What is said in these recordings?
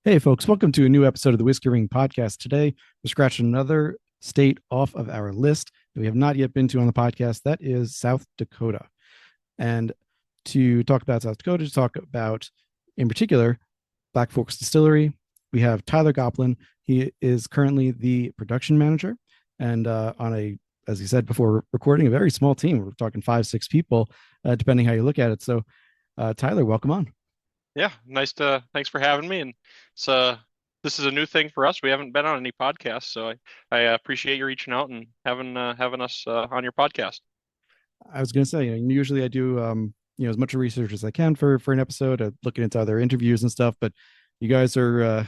Hey, folks, welcome to a new episode of the Whiskey Ring podcast. Today, we're scratching another state off of our list that we have not yet been to on the podcast. That is South Dakota. And to talk about South Dakota, to talk about, in particular, BlackFork's distillery, we have Tyler Gophen. He is currently the production manager and on a, as he said before recording, a very small team. We're talking 5, 6 people, depending how you look at it. So, Tyler, welcome on. Yeah, thanks for having me. And it's this is a new thing for us. We haven't been on any podcasts, so I appreciate you reaching out and having us on your podcast. I was going to say, usually I do, as much research as I can for an episode, looking into other interviews and stuff. But you guys are,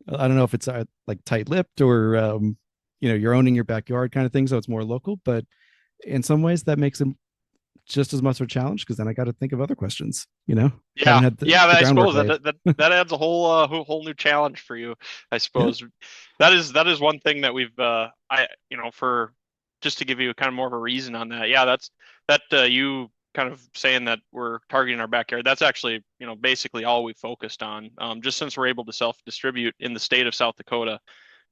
I don't know if it's like tight-lipped or, you're owning your backyard kind of thing, so it's more local. But in some ways, that makes it just as much of a challenge because then I got to think of other questions. Yeah, Haven't had yeah, the I groundwork suppose laid. that adds a whole new challenge for you, I Yeah, suppose. That is one thing that we've I for just to give you kind of more of a reason on that. Yeah, that's that you kind of saying that we're targeting our backyard. That's actually, basically all we focused on. Just since we're able to self-distribute in the state of South Dakota,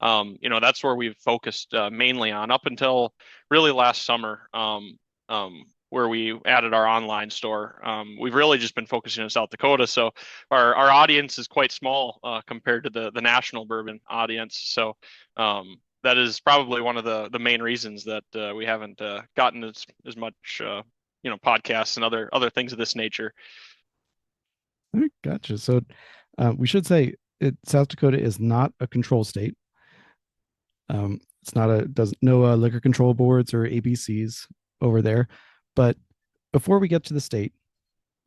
that's where we've focused mainly on up until really last summer. Where we added our online store. We've really just been focusing on South Dakota, so our audience is quite small compared to the national bourbon audience. So that is probably one of the main reasons that we haven't gotten as much podcasts and other things of this nature. all right, gotcha. So we should say South Dakota is not a control state. It's not a does no liquor control boards or ABCs over there. But before we get to the state,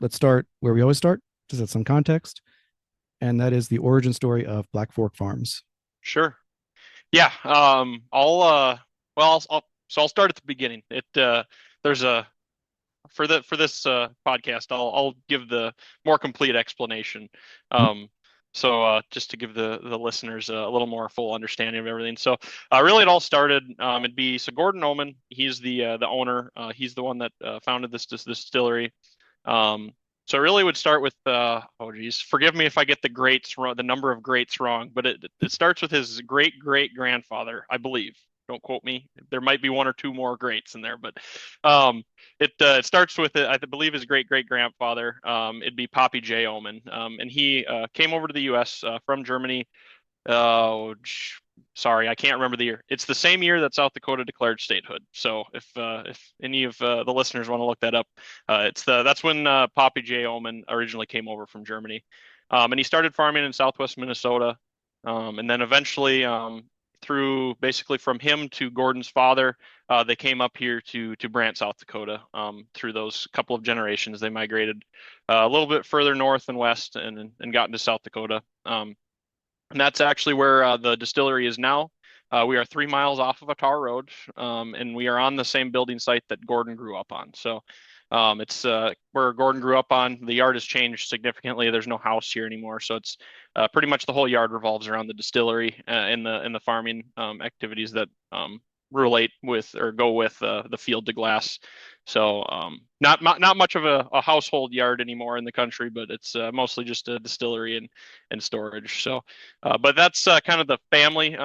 let's start where we always start, to set some context, and that is the origin story of BlackFork Farms. Sure. Yeah. I'll start at the beginning. There's a for this podcast, I'll give the more complete explanation. Um, just to give the listeners a little more full understanding of everything. So really, it all started. It'd be so Gordon Omen. He's the owner. He's the one that founded this distillery. Um, so it really would start with oh geez, forgive me if I get the greats wrong, the number of greats wrong, but it starts with his great grandfather, I believe. Don't quote me. There might be one or two more greats in there, but um, it starts with I believe his great grandfather. It'd be Poppy J Omen, and he came over to the U.S. From Germany. Oh, sorry, I can't remember the year. It's the same year that South Dakota declared statehood. So if any of the listeners want to look that up, that's when Poppy J Omen originally came over from Germany, and he started farming in Southwest Minnesota, and then eventually through basically from him to Gordon's father, they came up here to Brant, South Dakota. Through those couple of generations, they migrated a little bit further north and west and got into South Dakota. And that's actually where the distillery is now. We are 3 miles off of a tar road, and we are on the same building site that Gordon grew up on. So it's where Gordon grew up on. The yard has changed significantly. There's no house here anymore, so it's pretty much the whole yard revolves around the distillery and the farming activities that relate with or go with the field to glass. So not much of a household yard anymore in the country, but it's mostly just a distillery and storage. So, but that's kind of the family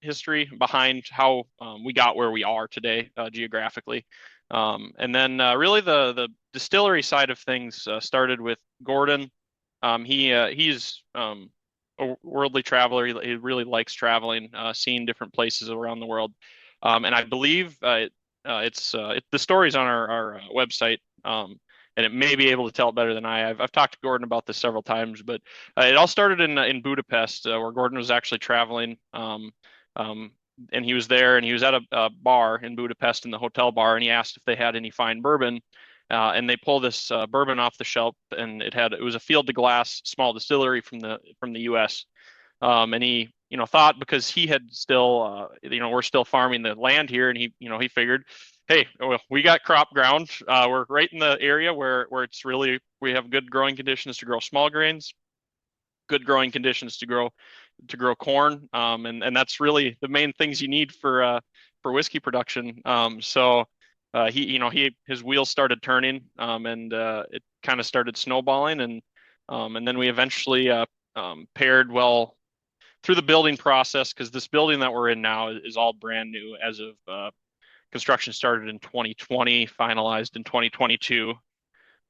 history behind how we got where we are today geographically. And then really the distillery side of things started with Gordon. He's a worldly traveler. He really likes traveling, seeing different places around the world. And I believe the story's on our website, and it may be able to tell it better than I. I've talked to Gordon about this several times, but it all started in Budapest, where Gordon was actually traveling. Um, and he was there, and he was at a bar in Budapest in the hotel bar, and he asked if they had any fine bourbon. And they pull this bourbon off the shelf, and it was a field to glass small distillery from the U.S. And he thought because he had still we're still farming the land here, and he figured, hey, well, we got crop ground, we're right in the area where it's really we have good growing conditions to grow small grains, good growing conditions to grow corn, and that's really the main things you need for whiskey production. So he his wheels started turning, and it kind of started snowballing, and then we eventually paired well. through the building process, because this building that we're in now is all brand new as of construction started in 2020, finalized in 2022.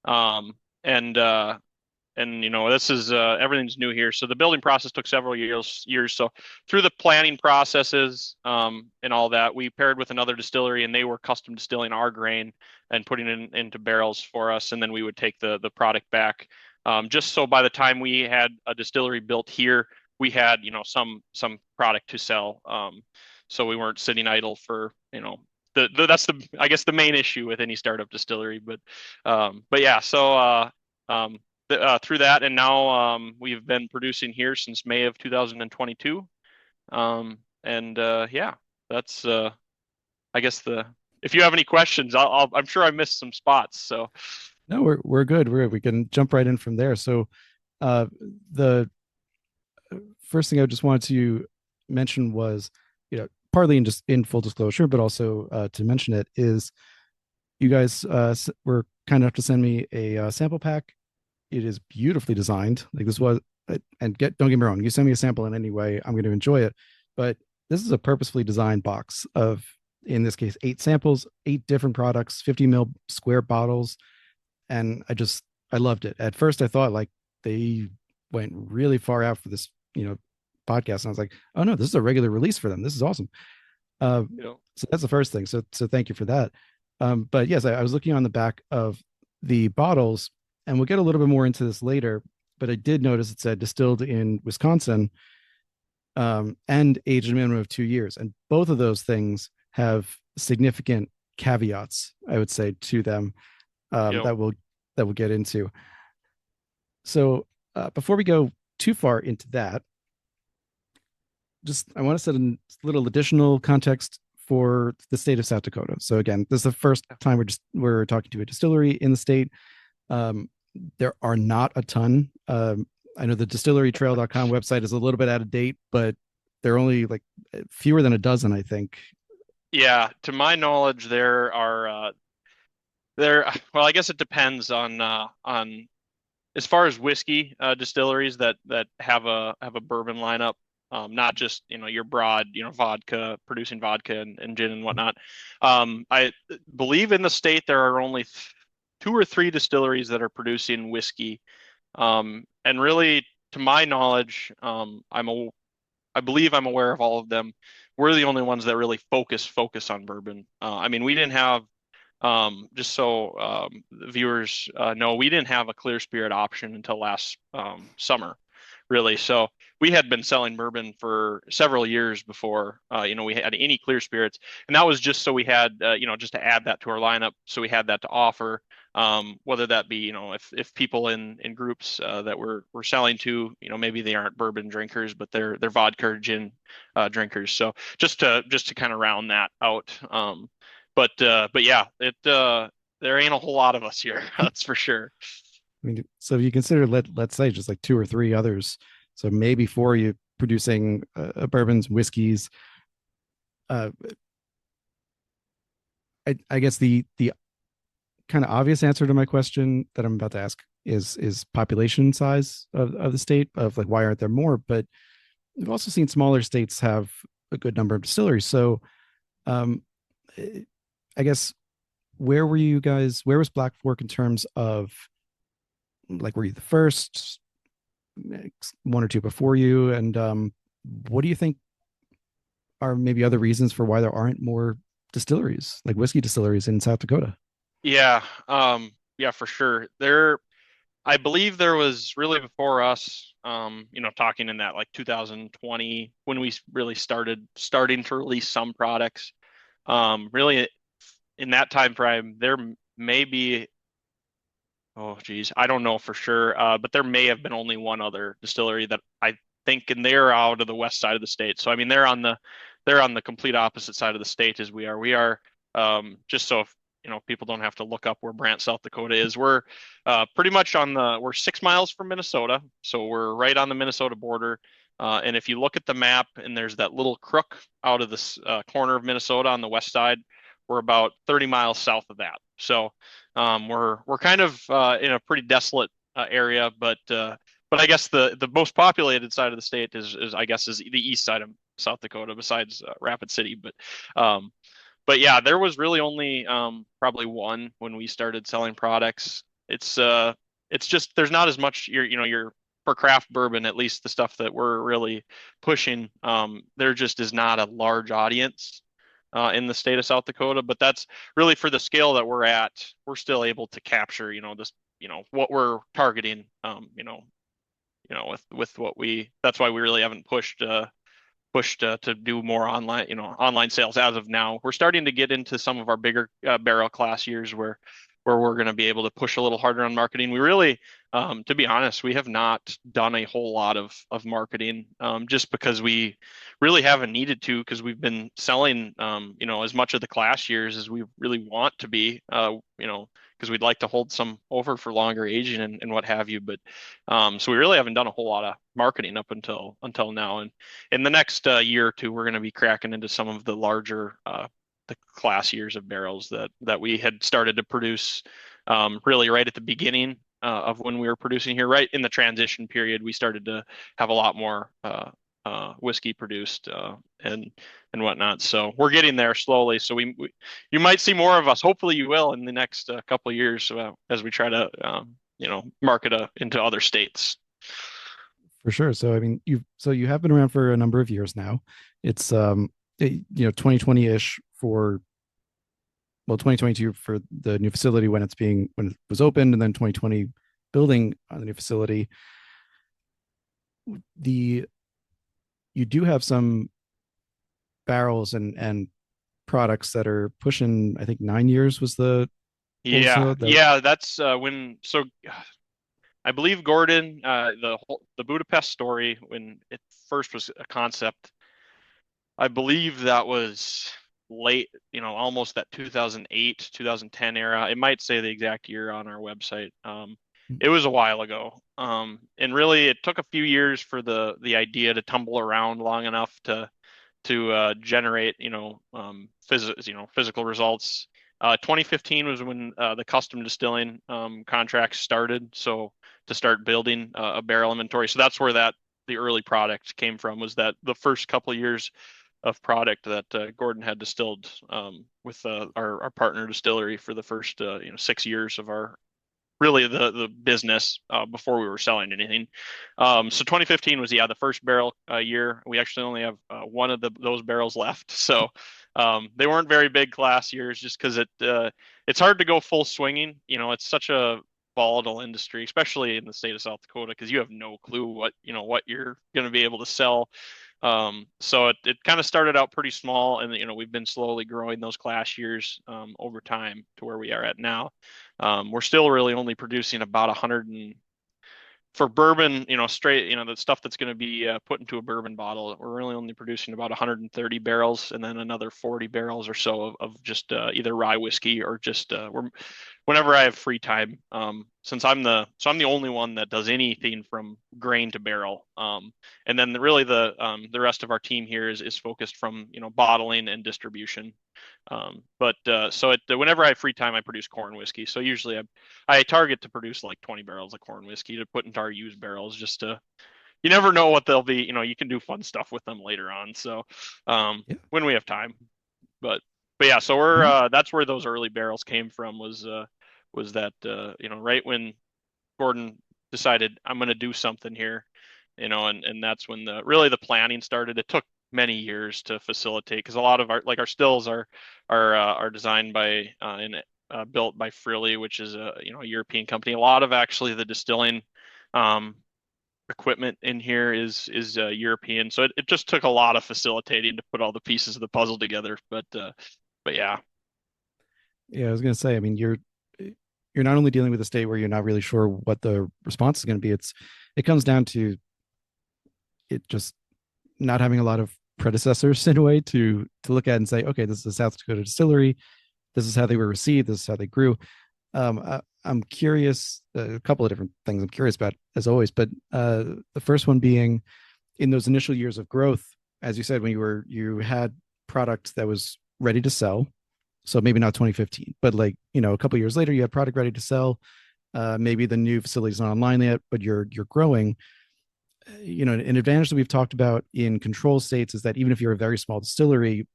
Um, and this is everything's new here. So the building process took several years. So through the planning processes and all that, we paired with another distillery, and they were custom distilling our grain and putting it into barrels for us, and then we would take the product back. Just so by the time we had a distillery built here, we had some product to sell. So we weren't sitting idle for that's I guess the main issue with any startup distillery. But yeah, so through that, and now we've been producing here since May of 2022. Yeah, that's I guess the if you have any questions, I'm sure I missed some spots. So No, we're good. We can jump right in from there. So, the first thing I just wanted to mention was, partly in just in full disclosure, but also to mention it is, you guys were kind enough to send me a sample pack. It is beautifully designed. Like this was, and don't get me wrong, you send me a sample in any way, I'm going to enjoy it. But this is a purposefully designed box of, in this case, 8 samples, 8 different products, 50 ml square bottles, and I loved it. At first, I thought like they went really far out for this, podcast, and I was like, oh no, this is a regular release for them. This is awesome. So that's the first thing. So thank you for that. But yes, I was looking on the back of the bottles, and we'll get a little bit more into this later. But I did notice it said distilled in Wisconsin, and aged a minimum of 2 years, and both of those things have significant caveats, I would say, to them, that we'll get into. So before we go too far into that, I want to set a little additional context for the state of South Dakota. So again, this is the first time we're talking to a distillery in the state. There are not a ton. I know the distillerytrail.com website is a little bit out of date, but there are only like fewer than a dozen, I think. Yeah, to my knowledge, there are well, I guess it depends on as far as whiskey distilleries that have a bourbon lineup. Not just your broad vodka producing vodka and gin and whatnot. I believe in the state there are only 2 or 3 distilleries that are producing whiskey, and really, to my knowledge, I believe I'm aware of all of them. We're the only ones that really focus on bourbon. I mean, we didn't have just so the viewers know, we didn't have a clear spirit option until last summer, really. So we had been selling bourbon for several years before we had any clear spirits, and that was just so we had just to add that to our lineup, so we had that to offer. Whether that be if people in groups that we're selling to, maybe they aren't bourbon drinkers, but they're vodka or gin drinkers. So just to kind of round that out. But yeah, there ain't a whole lot of us here, that's for sure. I mean, so if you consider, let's say just like 2 or 3 others, so maybe 4 you producing bourbons, whiskeys. I guess the kind of obvious answer to my question that I'm about to ask is population size of the state, of like, why aren't there more? But we've also seen smaller states have a good number of distilleries. So I guess, where were you guys? Where was BlackFork in terms of, like, were you the first, 1 or 2 before you? And what do you think are maybe other reasons for why there aren't more distilleries, like whiskey distilleries, in South Dakota? Yeah, yeah, for sure. I believe there was really before us, talking in that like 2020 when we really starting to release some products. Really, in that time frame, there may be, oh geez, I don't know for sure, but there may have been only one other distillery that I think, and they're out of the west side of the state. So I mean, they're on the complete opposite side of the state as we are. We are, just so if, people don't have to look up where Brant, South Dakota is. We're pretty much we're 6 miles from Minnesota, so we're right on the Minnesota border. And if you look at the map, and there's that little crook out of this corner of Minnesota on the west side, we're about 30 miles south of that. So we're kind of in a pretty desolate area, but but I guess the most populated side of the state is I guess is the east side of South Dakota, besides Rapid City. Um, but yeah, there was really only probably one when we started selling products. It's just there's not as much your for craft bourbon, at least the stuff that we're really pushing. There just is not a large audience in the state of South Dakota, but that's really for the scale that we're at. We're still able to capture, this, what we're targeting. With what we. That's why we really haven't pushed to do more online, online sales as of now. We're starting to get into some of our bigger barrel class years where we're going to be able to push a little harder on marketing. We really, to be honest, we have not done a whole lot of marketing, just because we really haven't needed to, because we've been selling, as much of the class years as we really want to be, because we'd like to hold some over for longer aging and what have you. But so we really haven't done a whole lot of marketing up until now. And in the next year or two, we're going to be cracking into some of the larger the class years of barrels that we had started to produce, really right at the beginning of when we were producing here. Right in the transition period, we started to have a lot more whiskey produced and whatnot. So we're getting there slowly. So you might see more of us. Hopefully, you will in the next couple of years as we try to market into other states. For sure. So I mean, you have been around for a number of years now. It's 2020-ish for, well, 2022 for the new facility when it was opened, and then 2020 building on the new facility. You do have some barrels and products that are pushing, I think 9 years was the Yeah, yeah, that's when. So I believe Gordon, the Budapest story, when it first was a concept, I believe that was late, almost that 2008, 2010 era. It might say the exact year on our website. It was a while ago. And really it took a few years for the idea to tumble around long enough to generate, physical results. 2015 was when the custom distilling contracts started. So to start building a barrel inventory. So that's where the early product came from, was that the first couple of years of product that Gordon had distilled with our partner distillery for the first 6 years of our really the business before we were selling anything. So 2015 was the first barrel year. We actually only have one of those barrels left. So they weren't very big class years, just because it's hard to go full swinging. It's such a volatile industry, especially in the state of South Dakota, because you have no clue what you're going to be able to sell. So it kind of started out pretty small, and we've been slowly growing those class years over time to where we are at now. We're still really only producing about 100 for bourbon, straight, the stuff that's going to be put into a bourbon bottle. We're really only producing about 130 barrels, and then another 40 barrels or so of just either rye whiskey or just whenever I have free time. Since I'm the only one that does anything from grain to barrel. And then really the rest of our team here is focused from bottling and distribution. Whenever I have free time, I produce corn whiskey. So usually I target to produce like 20 barrels of corn whiskey to put into our used barrels, just to, you never know what they'll be. You can do fun stuff with them later on. So Yeah. when we have time, but yeah, so that's where those early barrels came from, was that right when Gordon decided, I'm going to do something here, and that's when the planning started. It took many years to facilitate, because a lot of our stills are designed by and built by Frilly, which is a European company. A lot of actually the distilling equipment in here is European, so it just took a lot of facilitating to put all the pieces of the puzzle together. But yeah. Yeah, I was gonna say, I mean, you're not only dealing with a state where you're not really sure what the response is going to be. It comes down to it just not having a lot of predecessors in a way to look at and say, okay, this is a South Dakota distillery. This is how they were received. This is how they grew. I'm curious, a couple of different things I'm curious about, as always, but the first one being, in those initial years of growth, as you said, when you had product that was ready to sell. So maybe not 2015, but like, a couple of years later, you had product ready to sell. maybe the new facility's not online yet, but you're growing. An advantage that we've talked about in control states is that even if you're a very small distillery,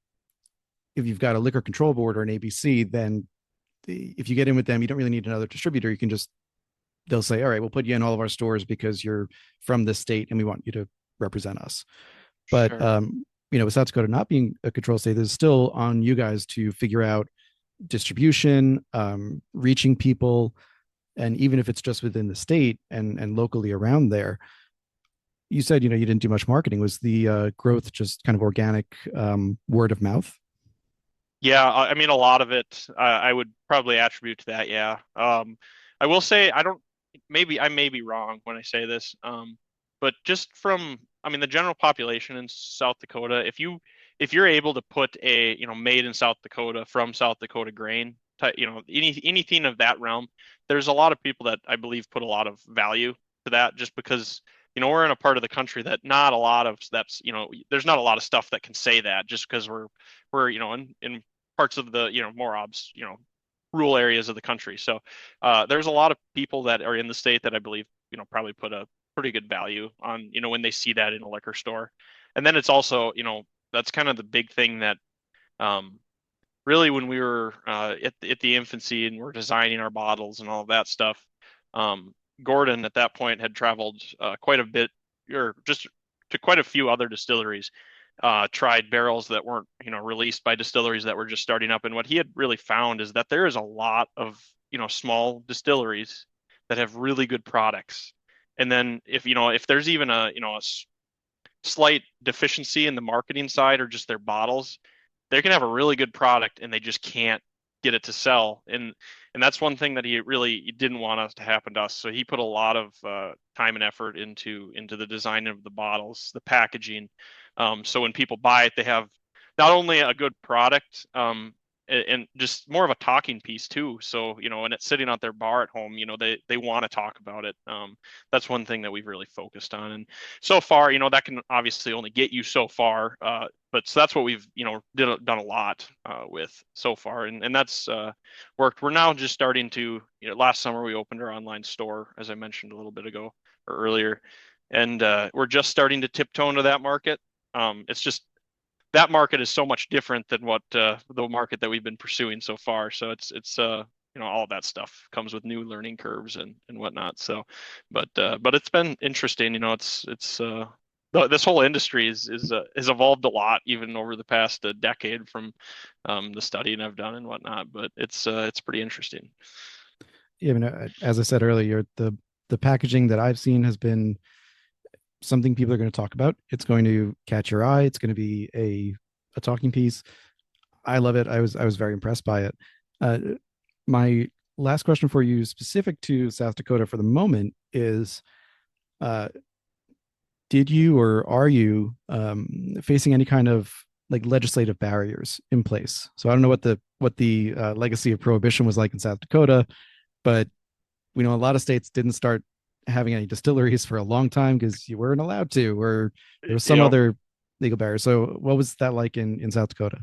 if you've got a liquor control board or an ABC, then if you get in with them, you don't really need another distributor. You can just they'll say, all right, we'll put you in all of our stores because you're from this state and we want you to represent us. But Sure. with South Dakota not being a control state, there's still on you guys to figure out distribution, reaching people, and even if it's just within the state and locally around there. You said you didn't do much marketing. Was the growth just kind of organic, word of mouth? Yeah, I mean, a lot of it, I would probably attribute to that. Yeah. I will say I don't. Maybe I may be wrong when I say this. But just from, I mean, the general population in South Dakota, if you're able to put a, made in South Dakota from South Dakota grain, anything of that realm, there's a lot of people that I believe put a lot of value to that, just because. We're in a part of the country that not a lot of that's, there's not a lot of stuff that can say that, just because we're in parts of the more rural areas of the country. So there's a lot of people that are in the state that I believe probably put a pretty good value on when they see that in a liquor store. And then it's also that's kind of the big thing that um, really when we were at the infancy and we're designing our bottles and all of that stuff. Gordon at that point had traveled quite a bit, or just to quite a few other distilleries, tried barrels that weren't, released by distilleries that were just starting up. And what he had really found is that there is a lot of, small distilleries that have really good products. And then if there's even a slight deficiency in the marketing side or just their bottles, they can have a really good product and they just can't get it to sell. And that's one thing that he didn't want us to happen to us. So he put a lot of time and effort into the design of the bottles, the packaging. So when people buy it, they have not only a good product, and just more of a talking piece too. So, and it's sitting at their bar at home, they want to talk about it. That's one thing that we've really focused on. And so far, that can obviously only get you so far. But so that's what we've, done a lot with so far. And that's worked. We're now just starting to, last summer we opened our online store, as I mentioned a little bit ago or earlier. And we're just starting to tiptoe into that market. It's just that market is so much different than what the market that we've been pursuing so far. So it's all of that stuff comes with new learning curves and whatnot. So, but it's been interesting. This whole industry has evolved a lot even over the past decade from the studying I've done and whatnot. But it's pretty interesting. Yeah, I mean, as I said earlier, the packaging that I've seen has been something people are going to talk about. It's going to catch your eye. It's going to be a talking piece. I love it. I was very impressed by it. Uh, my last question for you, specific to South Dakota for the moment, is: uh, did you or are you facing any kind of like legislative barriers in place? So I don't know what the legacy of prohibition was like in South Dakota, but we know a lot of states didn't start having any distilleries for a long time because you weren't allowed to, or there was some Yep. other legal barrier. So what was that like in South Dakota?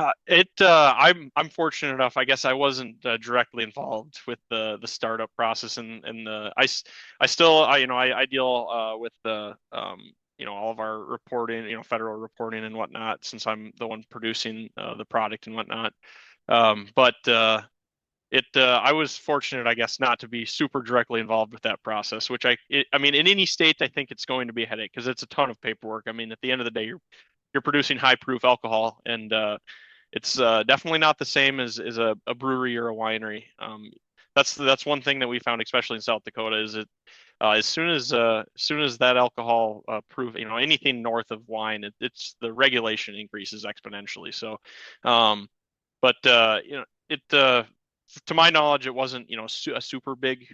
I'm fortunate enough. I guess I wasn't directly involved with the startup process, and I still I deal with the all of our reporting, federal reporting and whatnot, since I'm the one producing the product and whatnot. But I was fortunate, I guess, not to be super directly involved with that process, which I mean, in any state, I think it's going to be a headache because it's a ton of paperwork. I mean, at the end of the day, you're producing high proof alcohol, and it's definitely not the same as a brewery or a winery. That's one thing that we found, especially in South Dakota, is that as soon as that alcohol proof, anything north of wine, it's the regulation increases exponentially. So, but it to my knowledge, it wasn't a super big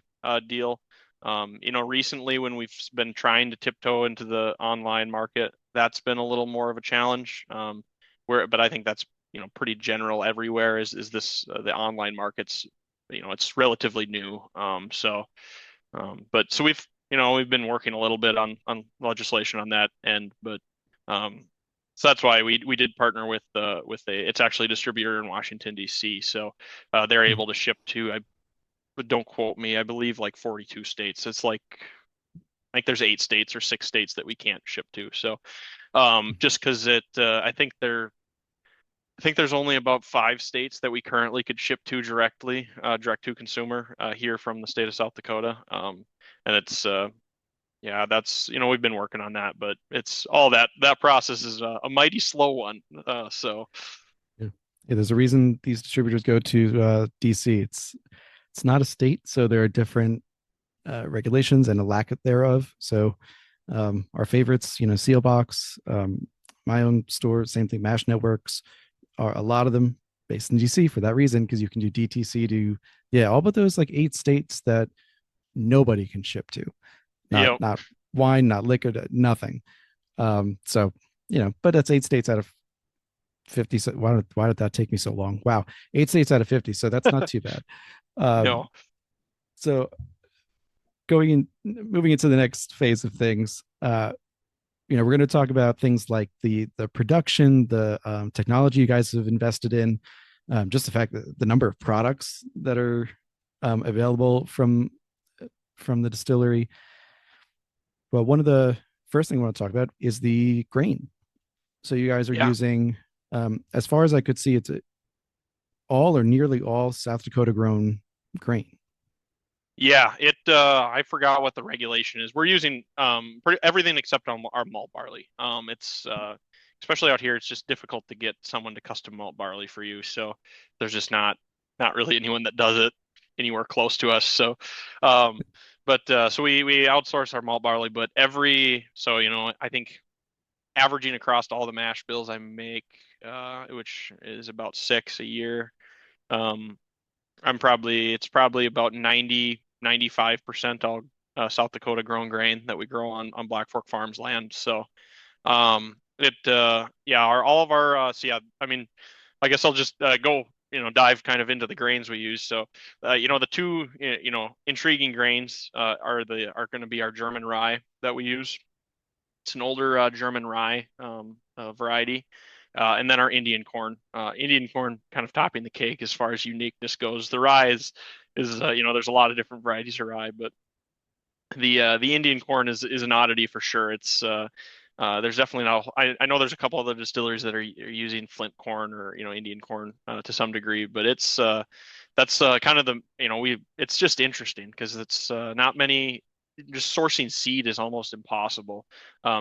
deal. Recently when we've been trying to tiptoe into the online market, that's been a little more of a challenge. But I think that's pretty general everywhere. Is this the online markets? It's relatively new. But so we've been working a little bit on legislation on that end, but um, so that's why we did partner with it's actually a distributor in Washington D.C. So they're able to ship to but don't quote me. I believe like 42 states. It's like there's 8 states or 6 states that we can't ship to. So just because I think there's only about 5 states that we currently could ship to directly, direct to consumer here from the state of South Dakota. And it's yeah, that's we've been working on that, but it's all that process is a mighty slow one. So Yeah. Yeah, there's a reason these distributors go to DC. It's not a state, so there are different regulations and a lack thereof. So our favorites, Sealbox, my own store, same thing. Mash Networks are a lot of them based in DC for that reason, because you can do DTC to all but those like 8 states that nobody can ship to. Not yeah, not wine, not liquor, nothing. So but that's 8 states out of 50. So why did that take me so long? Wow, 8 states out of 50. So that's not too bad. no, So moving into the next phase of things, we're going to talk about things like the production, the technology you guys have invested in, just the fact that the number of products that are available from the distillery. Well, one of the first thing I want to talk about is the grain. So you guys are yeah. using, as far as I could see, it's all or nearly all South Dakota grown grain. Yeah, I forgot what the regulation is. We're using everything except on our malt barley. It's especially out here, it's just difficult to get someone to custom malt barley for you. So there's just not really anyone that does it anywhere close to us. So but so we outsource our malt barley, but I think averaging across all the mash bills I make, which is about 6 a year. Um, it's probably about 95% all South Dakota grown grain that we grow on BlackFork Farms land. So all of our I mean, I guess I'll just go dive kind of into the grains we use. So the two intriguing grains are going to be our German rye that we use. It's an older German rye variety. And then our Indian corn. Indian corn kind of topping the cake as far as uniqueness goes. The rye is there's a lot of different varieties of rye, but the Indian corn is an oddity for sure. It's there's definitely not. I know there's a couple other distilleries that are using flint corn or Indian corn to some degree, but that's kind of we it's just interesting because it's not many. Just sourcing seed is almost impossible.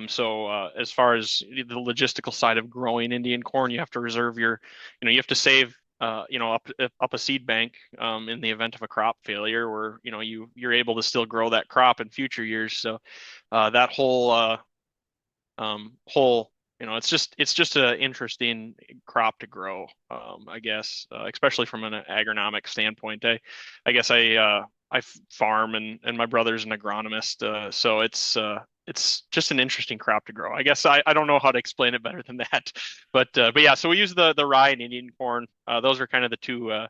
So as far as the logistical side of growing Indian corn, you have to reserve you have to save up a seed bank in the event of a crop failure, where you're able to still grow that crop in future years. So that whole it's just an interesting crop to grow, I guess, especially from an agronomic standpoint. I guess I farm, and my brother's an agronomist, so it's just an interesting crop to grow. I guess I don't know how to explain it better than that, but yeah. So we use the rye and Indian corn. Those are kind of the two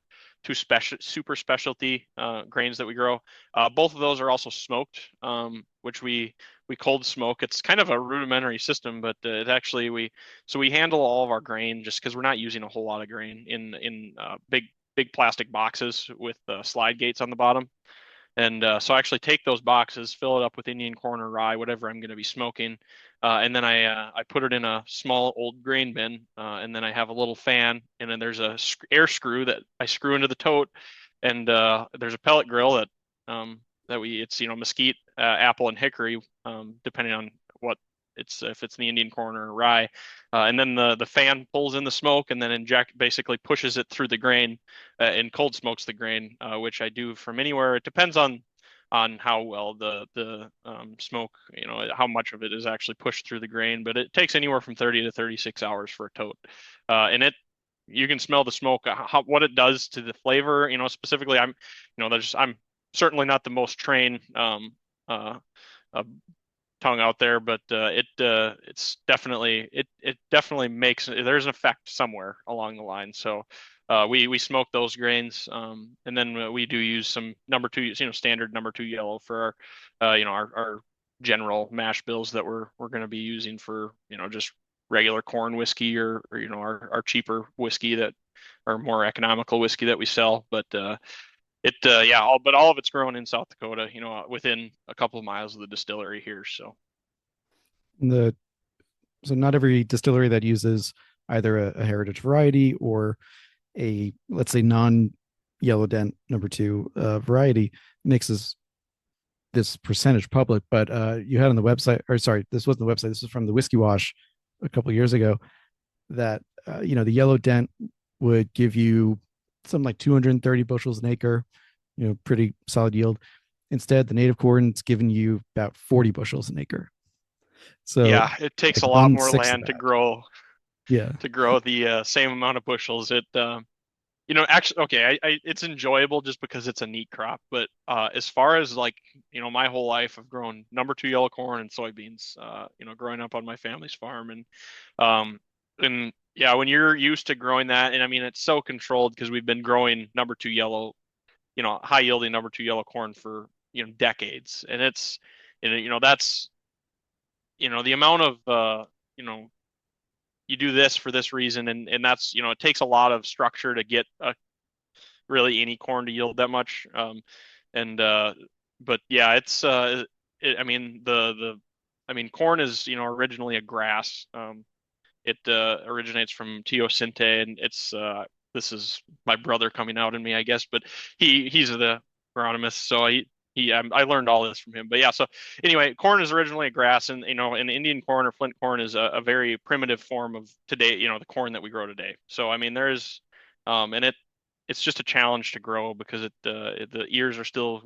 super specialty grains that we grow. Both of those are also smoked, which we cold smoke. It's kind of a rudimentary system, but it actually we handle all of our grain just because we're not using a whole lot of grain in big plastic boxes with slide gates on the bottom. And so I actually take those boxes, fill it up with Indian corn or rye, whatever I'm going to be smoking, and then I put it in a small old grain bin, and then I have a little fan, and then there's a air screw that I screw into the tote, and there's a pellet grill it's mesquite, apple, and hickory, depending on what if it's the Indian corn or rye, and then the fan pulls in the smoke and then basically pushes it through the grain, and cold smokes the grain, which I do from anywhere. It depends on how well the smoke, how much of it is actually pushed through the grain, but it takes anywhere from 30 to 36 hours for a tote, and you can smell the smoke, what it does to the flavor. Specifically, I'm certainly not the most trained uh, tongue out there, but it definitely makes there's an effect somewhere along the line. So we smoke those grains, and then we do use some number two, standard number two yellow for our general mash bills that we're going to be using for just regular corn whiskey, or our cheaper whiskey that or more economical whiskey that we sell. But Yeah, but all of it's grown in South Dakota, within a couple of miles of the distillery here. So The so not every distillery that uses either a heritage variety or a, let's say, non yellow dent number two variety mixes this percentage public. But you had on the website, or sorry, this wasn't the website. This was from the Whiskey Wash a couple of years ago, that the yellow dent would give you something like 230 bushels an acre, pretty solid yield. Instead, the native corn's giving you about 40 bushels an acre. So yeah, it takes like a lot one more sixth of land to that. grow Yeah. the same amount of bushels. Actually, okay, it's enjoyable just because it's a neat crop. But as far as like, my whole life I've grown number two yellow corn and soybeans. Growing up on my family's farm, um, and yeah, when you're used to growing that, and I mean, it's so controlled because we've been growing number two yellow, high yielding number two yellow corn for decades, and that's the amount of you know you do this for this reason, and that's it takes a lot of structure to get really any corn to yield that much. And But yeah, I mean corn is originally a grass. It originates from teosinte, and it's this is my brother coming out in me, I guess, but he's the agronomist, so I learned all this from him. But yeah, so anyway, corn is originally a grass, and and Indian corn or flint corn is a very primitive form of today, the corn that we grow today. So I mean, and it's just a challenge to grow because the ears are still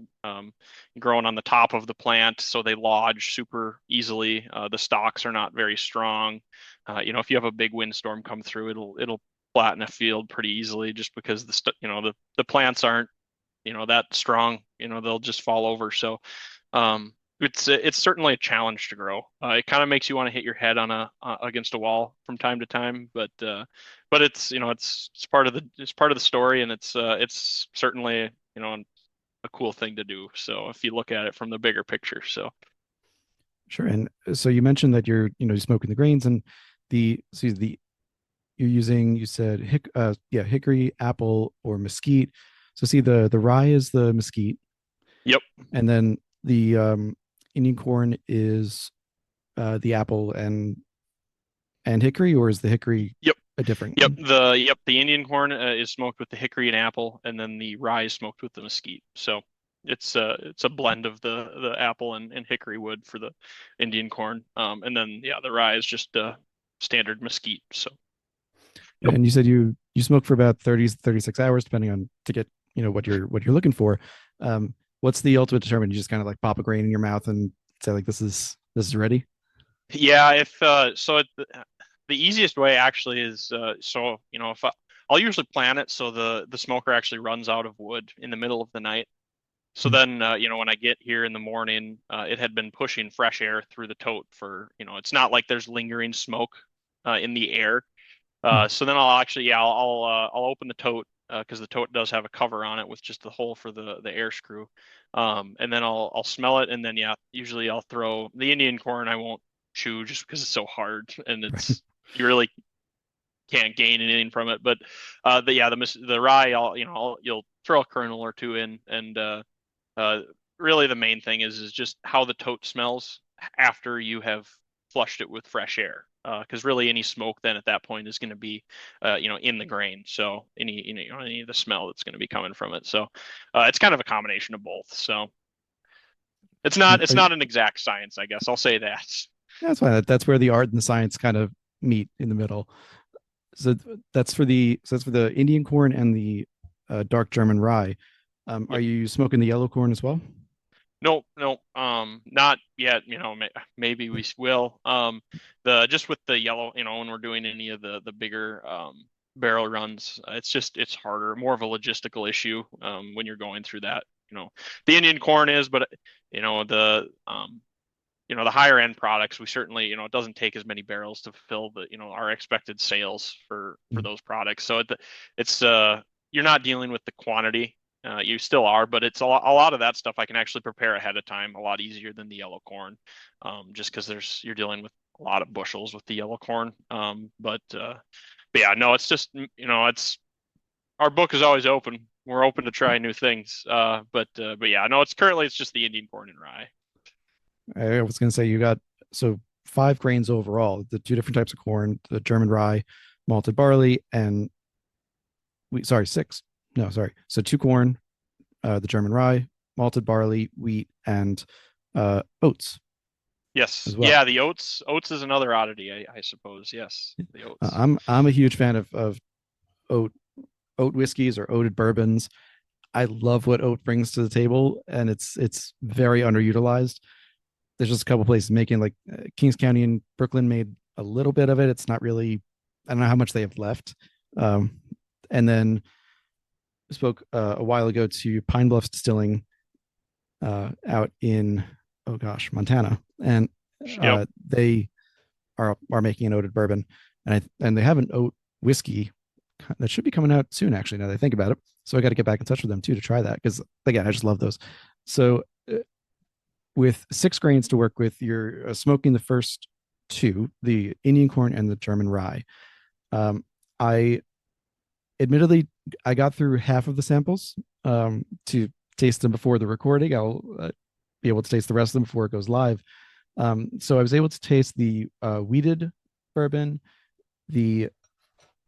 growing on the top of the plant, so they lodge super easily. The stalks are not very strong. If you have a big windstorm come through, it'll flatten a field pretty easily just because the plants aren't that strong. They'll just fall over. So it's certainly a challenge to grow. It kind of makes you want to hit your head on a against a wall from time to time, but it's part of the story, and it's certainly a cool thing to do. So if you look at it from the bigger picture, so Sure. And so you mentioned that you're smoking the grains, and the you're using, you said hickory, apple, or mesquite. So see, the rye is the mesquite, yep. and then the Indian corn is the apple and hickory, or is the hickory Yep. a different Yep. one? The Indian corn is smoked with the hickory and apple, and then the rye is smoked with the mesquite. So it's a blend of the apple and hickory wood for the Indian corn. And then yeah, the rye is just standard mesquite. So yep. And you said you smoke for about 30 to 36 hours, depending on to get what you're looking for. What's the ultimate determinant? You just kind of like pop a grain in your mouth and say like this is ready. Yeah, if so it, the easiest way actually is so if I'll usually plan it so the smoker actually runs out of wood in the middle of the night. So Mm. then, when I get here in the morning, it had been pushing fresh air through the tote for, it's not like there's lingering smoke in the air. Mm. So then I'll actually, yeah, I'll open the tote because the tote does have a cover on it with just the hole for the air screw. And then I'll smell it, and then yeah, usually I'll throw the Indian corn. I won't chew just because it's so hard, and Right. you really can't gain anything from it. But the rye, you'll throw a kernel or two in, and uh, really, the main thing is just how the tote smells after you have flushed it with fresh air. Because really, any smoke then at that point is going to be, in the grain. So any of the smell that's going to be coming from it. So it's kind of a combination of both. So it's not And it's not an exact science, I guess. I'll say that. that's fine. That's where the art and the science kind of meet in the middle. So that's for the Indian corn and the dark German rye. Are Yep. you smoking the yellow corn as well? No, no, not yet. Maybe we will. The just with the yellow, when we're doing any of the bigger barrel runs, it's harder, more of a logistical issue when you're going through that. The Indian corn is, but you know the um the higher end products, we certainly, it doesn't take as many barrels to fulfill the our expected sales for Mm. those products. So it's you're not dealing with the quantity. You still are, but it's a lot of that stuff I can actually prepare ahead of time a lot easier than the yellow corn, just because you're dealing with a lot of bushels with the yellow corn. But yeah, no, it's just it's our book is always open. we're open to try new things. But yeah, no, it's just the Indian corn and rye. I was going to say you got so 5 grains overall, the 2 different types of corn, the German rye, malted barley, and wheat. Sorry, 6. No, sorry. So 2 corn, the German rye, malted barley, wheat, and oats Yes, as well. yeah, the oats. Oats is another oddity, I suppose. Yes, the oats. I'm a huge fan of oat oat whiskeys or oated bourbons. I love what oat brings to the table, and it's very underutilized. There's just a couple places making like Kings County and Brooklyn made a little bit of it. It's not really, I don't know how much they have left. Um, and then spoke a while ago to Pine Bluffs Distilling out in, oh gosh, Montana, and Yep. they are making an oated bourbon, and they have an oat whiskey that should be coming out soon. Actually, now that I think about it, so I got to get back in touch with them too to try that because again, I just love those. So with 6 grains to work with, you're smoking the first two, the Indian corn and the German rye. I admittedly I got through half of the samples to taste them before the recording. I'll be able to taste the rest of them before it goes live. So I was able to taste the wheated bourbon, the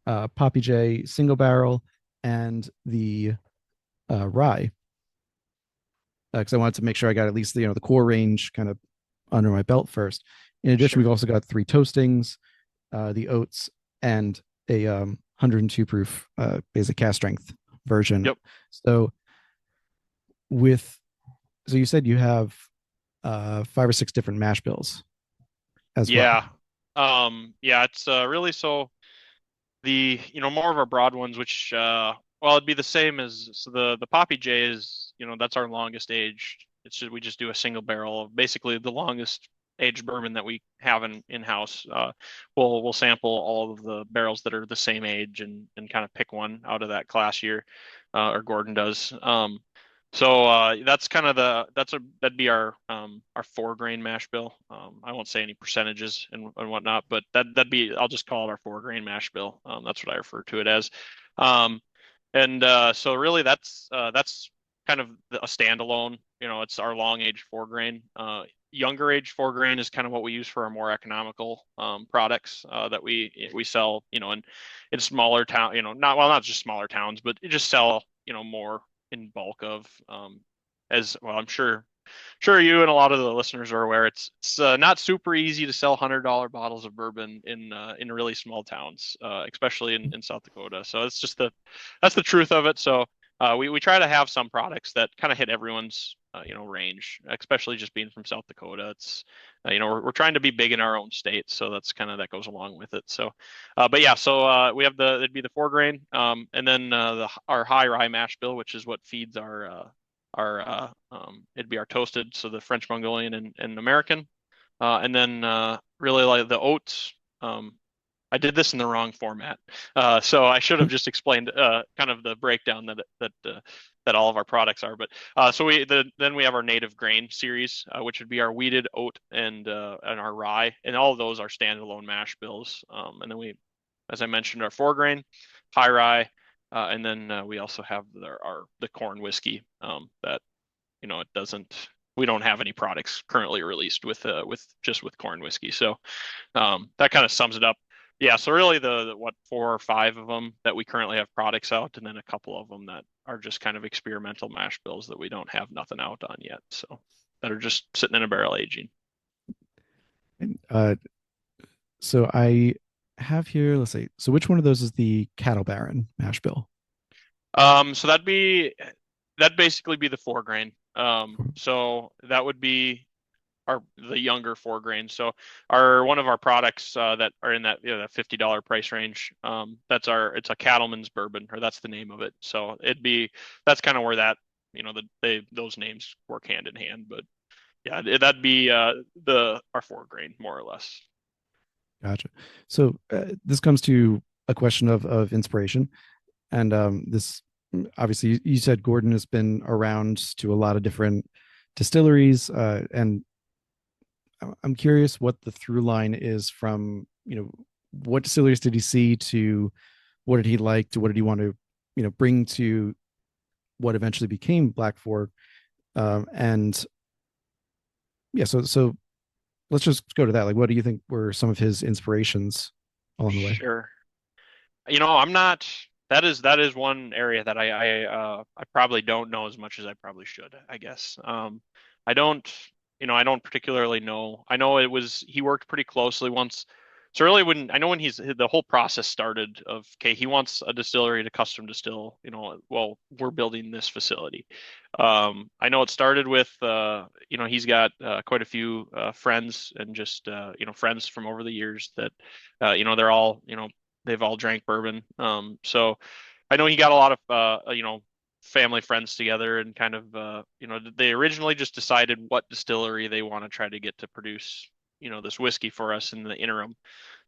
Poppy J single barrel, and the rye, because I wanted to make sure I got at least the core range kind of under my belt first. In addition, we've Sure. also got 3 toastings, the oats, and a 102 proof basic cask strength version. Yep. So with so you said you have 5 or 6 different mash bills as well. Yeah. Yeah, it's really so the more of our broad ones, which well, it'd be the same as so the Poppy J is that's our longest aged. It's just we just do a single barrel of basically the longest aged bourbon that we have in house. We'll sample all of the barrels that are the same age and kind of pick one out of that class year, or Gordon does. So that's kind of that'd be our 4 grain mash bill. I won't say any percentages and whatnot, but that'd be I'll just call it our 4 grain mash bill. That's what I refer to it as. Um, and so really that's kind of a standalone. It's our long age 4 grain. Younger age 4 grain is kind of what we use for our more economical products that we sell. In smaller town. Not just smaller towns, but it just sell more in bulk of as well. I'm sure you and a lot of the listeners are aware it's not super easy to sell $100 bottles of bourbon in really small towns, especially in South Dakota. So it's just that's the truth of it. So we try to have some products that kind of hit everyone's range, especially just being from South Dakota. It's we're trying to be big in our own state, so that's kind of that goes along with it. So but yeah, so we have it'd be the 4 grain, and then our high rye mash bill, which is what feeds our it'd be our toasted, so the French Mongolian and American, and then really like the oats. I did this in the wrong format, so I should have just explained kind of the breakdown that all of our products are. But so then we have our native grain series, which would be our wheated, oat, and our rye, and all of those are standalone mash bills. And then as I mentioned, our 4 grain, high rye, and then we also have the corn whiskey that it doesn't. We don't have any products currently released with corn whiskey. So that kind of sums it up. Yeah, so really the what 4 or 5 of them that we currently have products out, and then a couple of them that are just kind of experimental mash bills that we don't have nothing out on yet. So that are just sitting in a barrel aging. And, so I have here, let's see. So which one of those is the Cattle Baron mash bill? So that'd basically be the 4 grain. So that would be the younger 4 grain. So one of our products that are in that $50 price range. It's a cattleman's bourbon, or that's the name of it. So that's kind of where that those names work hand in hand. But yeah, that'd be our 4 grain more or less. Gotcha. So this comes to a question of inspiration, and this obviously you said Gordon has been around to a lot of different distilleries, and I'm curious what the through line is from what distilleries did he see to what did he like to what did he want to bring to what eventually became BlackFork. And yeah, so let's just go to that. Like, what do you think were some of his inspirations along the way? Sure. I'm not. That is one area that I probably don't know as much as I probably should, I guess. I don't, I don't particularly know. I know it was he worked pretty closely once. So really, when he's the whole process started of okay, he wants a distillery to custom distill. Well, we're building this facility. I know it started with he's got quite a few friends and just friends from over the years that they're all they've all drank bourbon. So I know he got a lot of family friends together and kind of they originally just decided what distillery they want to try to get to produce this whiskey for us in the interim.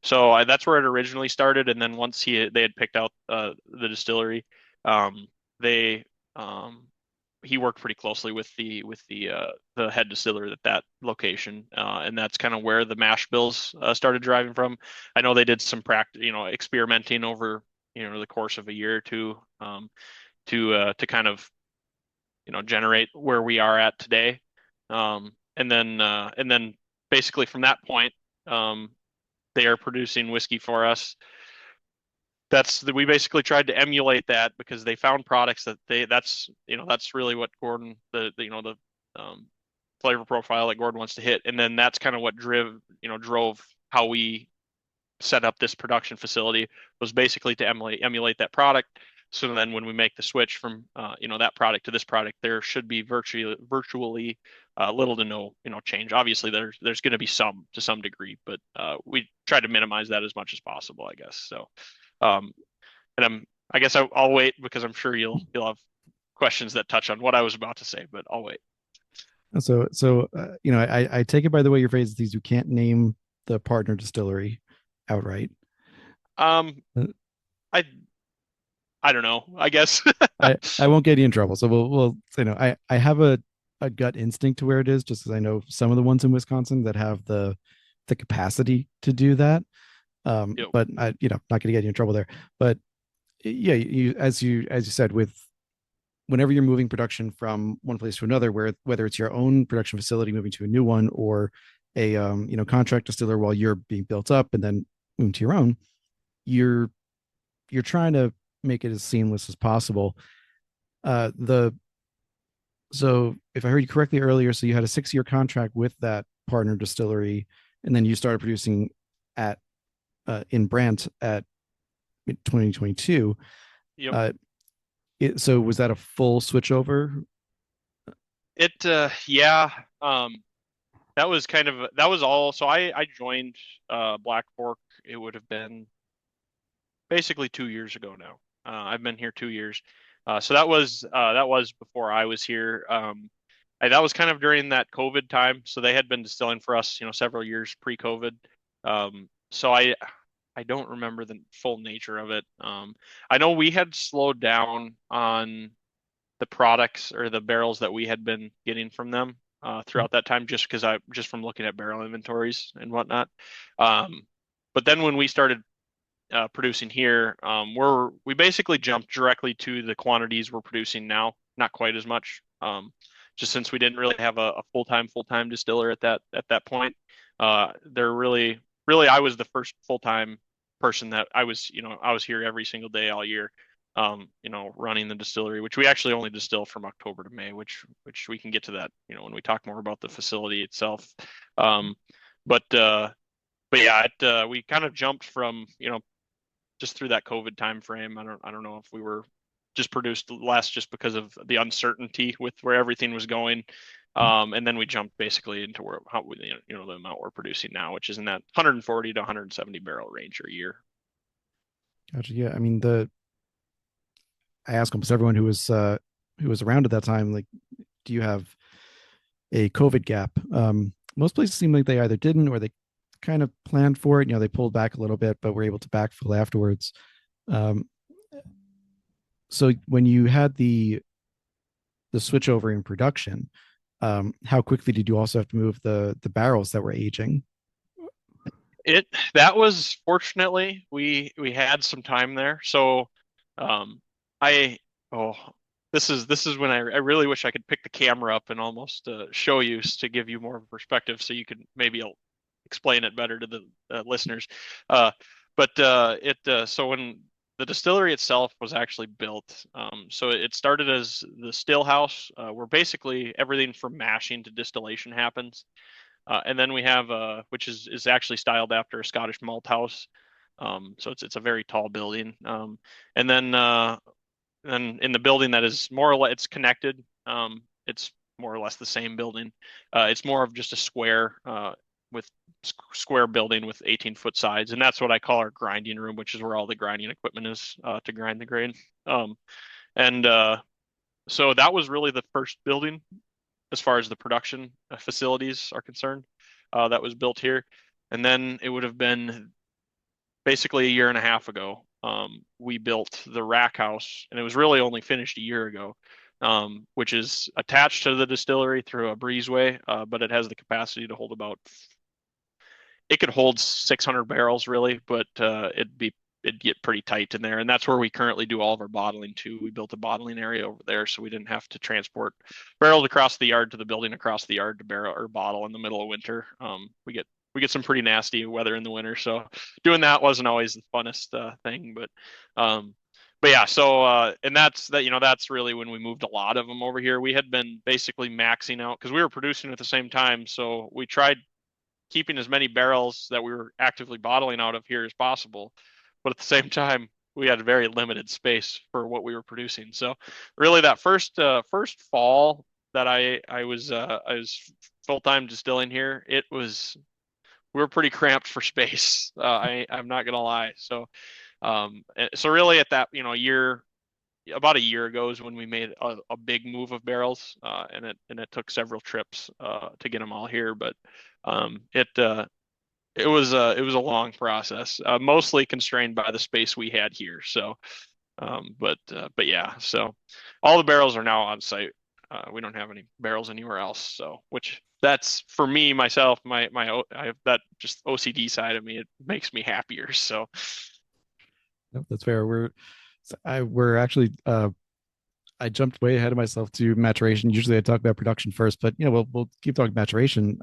So that's where it originally started, and then once they had picked out the distillery, they he worked pretty closely with the head distiller at that location, and that's kind of where the mash bills started driving from. I know they did some practice, experimenting over the course of a year or two, to kind of generate where we are at today, and then basically from that point, they are producing whiskey for us. We basically tried to emulate that because they found products that's really what Gordon the flavor profile that Gordon wants to hit, and then that's kind of what drove how we set up this production facility, was basically to emulate that product. So then when we make the switch from that product to this product, there should be virtually little to no change. Obviously there's going to be some to some degree, but we try to minimize that as much as possible, I guess. So um, and I guess I'll wait because I'm sure you'll have questions that touch on what I was about to say, but I'll wait. I take it by the way your phrase these, you can't name the partner distillery outright. Um, Uh, I I don't know. I guess. I won't get you in trouble. So we'll I have a gut instinct to where it is, just because I know some of the ones in Wisconsin that have the capacity to do that. Yep. But I not going to get you in trouble there. But yeah, you said, with whenever you're moving production from one place to another, whether it's your own production facility moving to a new one, or a contract distiller while you're being built up and then moving to your own, you're trying to make it as seamless as possible. The So if I heard you correctly earlier, so you had a 6-year contract with that partner distillery, and then you started producing at in Brant at 2022. Yep. Uh, so was that a full switch over? Yeah. That was all. So I joined Black Fork. It would have been basically 2 years ago now. I've been here 2 years. So that was before I was here. That was kind of during that COVID time. So they had been distilling for us, several years pre-COVID. So I don't remember the full nature of it. I know we had slowed down on the products or the barrels that we had been getting from them throughout that time, just from looking at barrel inventories and whatnot. Um, but then when we started producing here, we basically jumped directly to the quantities we're producing now. Not quite as much, just since we didn't really have a full time distiller at that point. They're really I was the first full time person that I was here every single day all year, running the distillery, which we actually only distill from October to May, which we can get to that, when we talk more about the facility itself. Um, but yeah, we kind of jumped from, just through that COVID time frame. I don't know if we were just produced less just because of the uncertainty with where everything was going. And then we jumped basically into the amount we're producing now, which is in that 140 to 170 barrel range a year. Gotcha. Yeah, I mean, I ask almost everyone who was around at that time, like, do you have a COVID gap? Most places seem like they either didn't, or they kind of planned for it. They pulled back a little bit, but were able to backfill afterwards. Um, so when you had the switch over in production, how quickly did you also have to move the barrels that were aging? That was fortunately we had some time there. So, um, I oh this is when I really wish I could pick the camera up and almost show you to give you more of a perspective, so you could maybe explain it better to the listeners. Uh, but it so when the distillery itself was actually built, so it started as the still house, where basically everything from mashing to distillation happens. And then we have which is actually styled after a Scottish malt house. So it's a very tall building. And then in the building that is more or less it's connected. It's more or less the same building. It's more of just a square with square building with 18-foot sides, and that's what I call our grinding room, which is where all the grinding equipment is to grind the grain. And So that was really the first building as far as the production facilities are concerned, that was built here. And then it would have been basically a year and a half ago, we built the rack house, and it was really only finished a year ago, which is attached to the distillery through a breezeway, but it has the capacity to hold about, it could hold 600 barrels really, but it'd get pretty tight in there, and that's where we currently do all of our bottling too. We built a bottling area over there, so we didn't have to transport barrels across the yard to the building across the yard to barrel or bottle in the middle of winter. We get some pretty nasty weather in the winter, so doing that wasn't always the funnest thing. But yeah, so and that's really when we moved a lot of them over here. We had been basically maxing out because we were producing at the same time, so we tried keeping as many barrels that we were actively bottling out of here as possible. But at the same time, we had very limited space for what we were producing. So really that first fall that I was full-time distilling here, we were pretty cramped for space. I'm not gonna lie. So really at that, about a year ago is when we made a big move of barrels, and it took several trips to get them all here. But it was a long process, mostly constrained by the space we had here. But yeah, so all the barrels are now on site. We don't have any barrels anywhere else. So, which that's for me myself, I have that just OCD side of me. It makes me happier. So, Yep, that's fair. We're actually I jumped way ahead of myself to maturation. Usually I talk about production first, but we'll keep talking maturation.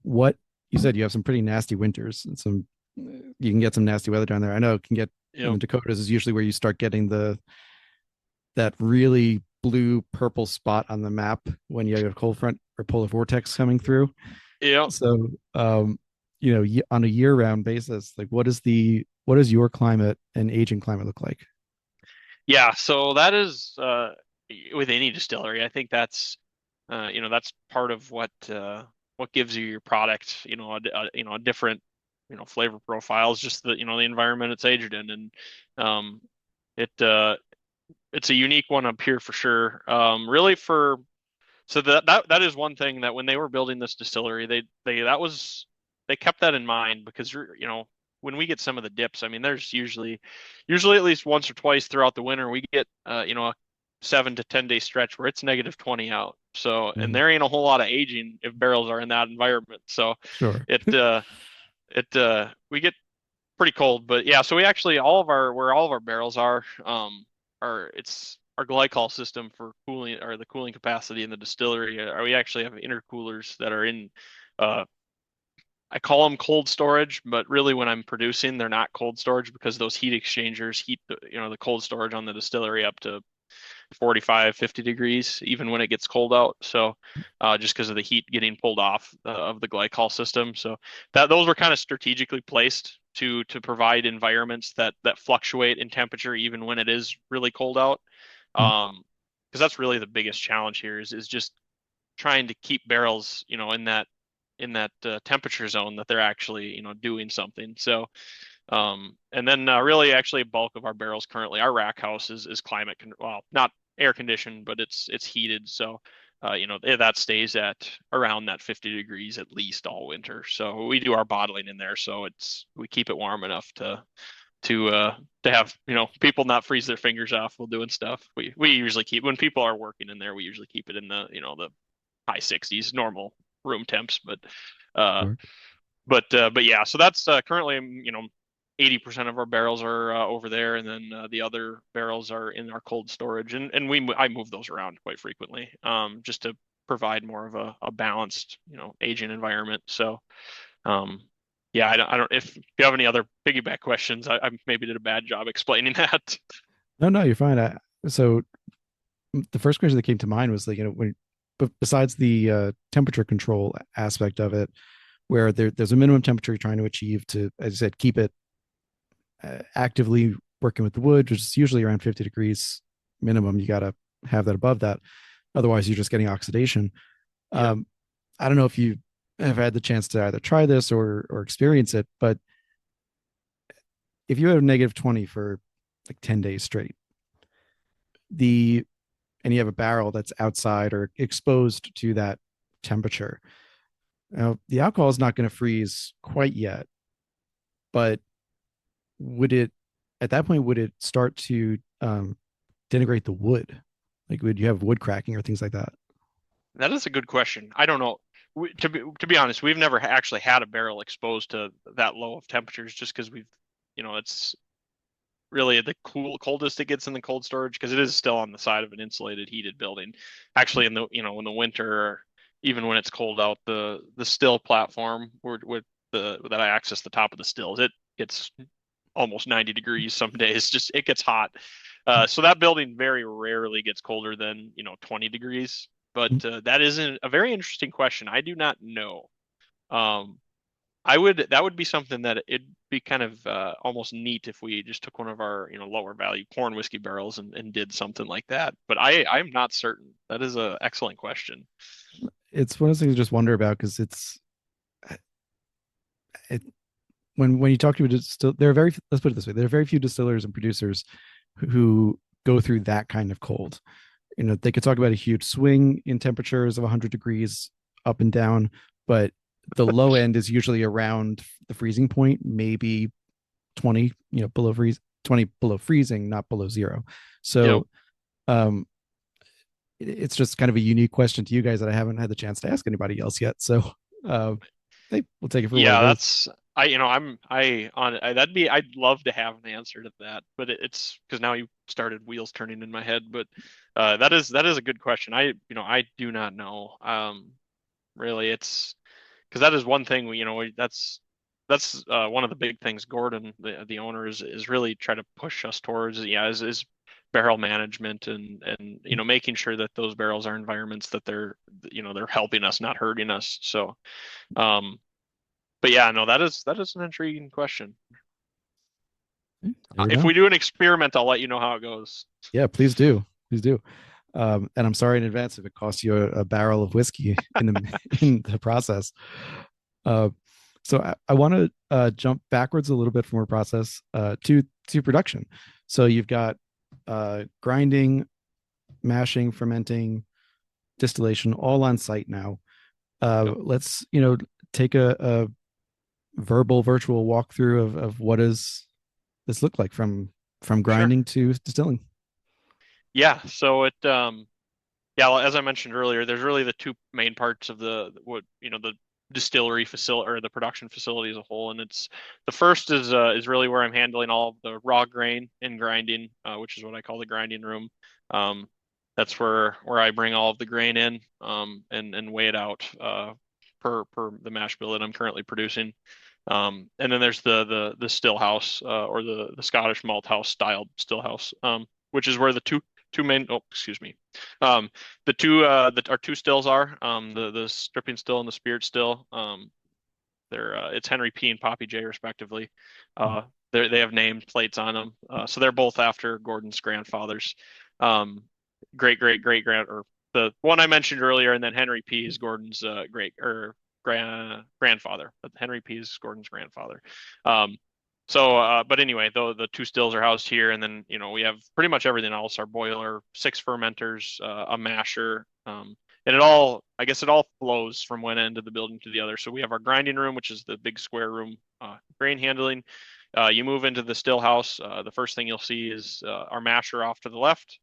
What you said, you have some pretty nasty winters and you can get some nasty weather down there. I know it can get you in know, the Dakotas is usually where you start getting that really blue purple spot on the map when you have a cold front or polar vortex coming through. yeah, So on a year round basis, like what does your climate and aging climate look like? yeah. So that is with any distillery. I think that's part of what gives you your product. A different flavor profiles, just the environment it's aged in, and it it's a unique one up here for sure. Really for so that is one thing that when they were building this distillery, they kept that in mind because when we get some of the dips, I mean, there's usually at least once or twice throughout the winter we get a 7 to 10 day stretch where it's -20 out. So and Mhm. there ain't a whole lot of aging if barrels are in that environment. So Sure. it we get pretty cold. But yeah, so we actually all of our barrels are it's our glycol system for cooling or the cooling capacity in the distillery. We actually have intercoolers that are in uh I call them cold storage, but really when I'm producing, they're not cold storage because those heat exchangers heat the cold storage on the distillery up to 45, 50 degrees, even when it gets cold out. So, just because of the heat getting pulled off of the glycol system. So those were kind of strategically placed to provide environments that fluctuate in temperature even when it is really cold out. Mm. Because that's really the biggest challenge here is just trying to keep barrels, in that temperature zone that they're actually, doing something. So, and then really, actually, a bulk of our barrels currently, our rack house is well, not air conditioned, but it's heated. So, that stays at around that 50 degrees at least all winter. So we do our bottling in there, so we keep it warm enough to have people not freeze their fingers off while doing stuff. We usually keep when people are working in there, we usually keep it in the high 60s, normal room temps. Uh, Sure. but yeah, so that's currently, 80% of our barrels are over there, and then the other barrels are in our cold storage, and I move those around quite frequently, just to provide more of a balanced, aging environment. So, um, yeah, I don't. If you have any other piggyback questions, I maybe did a bad job explaining that. No, no, you're fine. So the first question that came to mind was like, but besides the temperature control aspect of it, where there's a minimum temperature you're trying to achieve to, as I said, keep it actively working with the wood, which is usually around 50 degrees minimum. You got to have that above that. Otherwise, you're just getting oxidation. Yeah, Um, I don't know if you have had the chance to either try this or experience it, but if you have -20 for like 10 days straight, the and you have a barrel that's outside or exposed to that temperature, now the alcohol is not going to freeze quite yet, but would it at that point would it start to denigrate the wood? Like would you have wood cracking or things like that? that is a good question. I don't know. To be honest, we've never actually had a barrel exposed to that low of temperatures, just because it's really the coldest it gets in the cold storage, because it is still on the side of an insulated, heated building. Actually, in the winter, even when it's cold out, the still platform with the that I access the top of the stills, it gets almost 90 degrees some days. Just it gets hot. So that building very rarely gets colder than 20 degrees. But that is a very interesting question. I do not know. Um, that would be something that it'd be kind of almost neat if we just took one of our lower value corn whiskey barrels and did something like that. But I'm not certain. That is an excellent question. It's one of those things to just wonder about because it when you talk to a there are very let's put it this way, there are very few distillers and producers who go through that kind of cold. They could talk about a huge swing in temperatures of 100 degrees up and down, but the low end is usually around the freezing point, maybe 20, below 20 below freezing, not below zero. Yep. So it's just kind of a unique question to you guys that I haven't had the chance to ask anybody else yet. So hey, we'll take it for what Yeah, it is. that's I you know I'm I on I, that'd be I'd love to have an answer to that, but it's because now you started wheels turning in my head. But that is a good question. I do not know. Really, it's because that is one thing that's one of the big things Gordon, the owner, is really trying to push us towards. Yeah, is barrel management and making sure that those barrels are environments that they're helping us, not hurting us. So. Um, but yeah, no, that is an intriguing question. There you If go. we do an experiment, I'll let you know how it goes. Yeah, please do. Please do. And I'm sorry in advance if it costs you a barrel of whiskey in the in the process. Uh, so I want to jump backwards a little bit from our process to production. So you've got grinding, mashing, fermenting, distillation, all on site now. Yep, Let's take a verbal virtual walkthrough of what does this look like from sure. grinding to distilling. Yeah, so yeah, well, as I mentioned earlier, there's really the two main parts of the distillery facility or the production facility as a whole, and it's the first is really where I'm handling all of the raw grain and grinding, which is what I call the grinding room. Um, that's where I bring all of the grain in, and weigh it out per the mash bill that I'm currently producing. And then there's the still house, or the Scottish malt house style still house, which is where the two main, oh, excuse me, um, the two that our two stills are, the stripping still and the spirit still. It's Henry P and Poppy J respectively. They have name plates on them, so they're both after Gordon's grandfathers. Um, great grand, or the one I mentioned earlier, and then Henry P is Gordon's great or grandfather. But Henry P is Gordon's grandfather. Um, but anyway, though the two stills are housed here, and then we have pretty much everything else: our boiler, six fermenters, a masher, and I guess it all flows from one end of the building to the other. So we have our grinding room, which is the big square room, grain handling. You move into the still house. The first thing you'll see is our masher off to the left,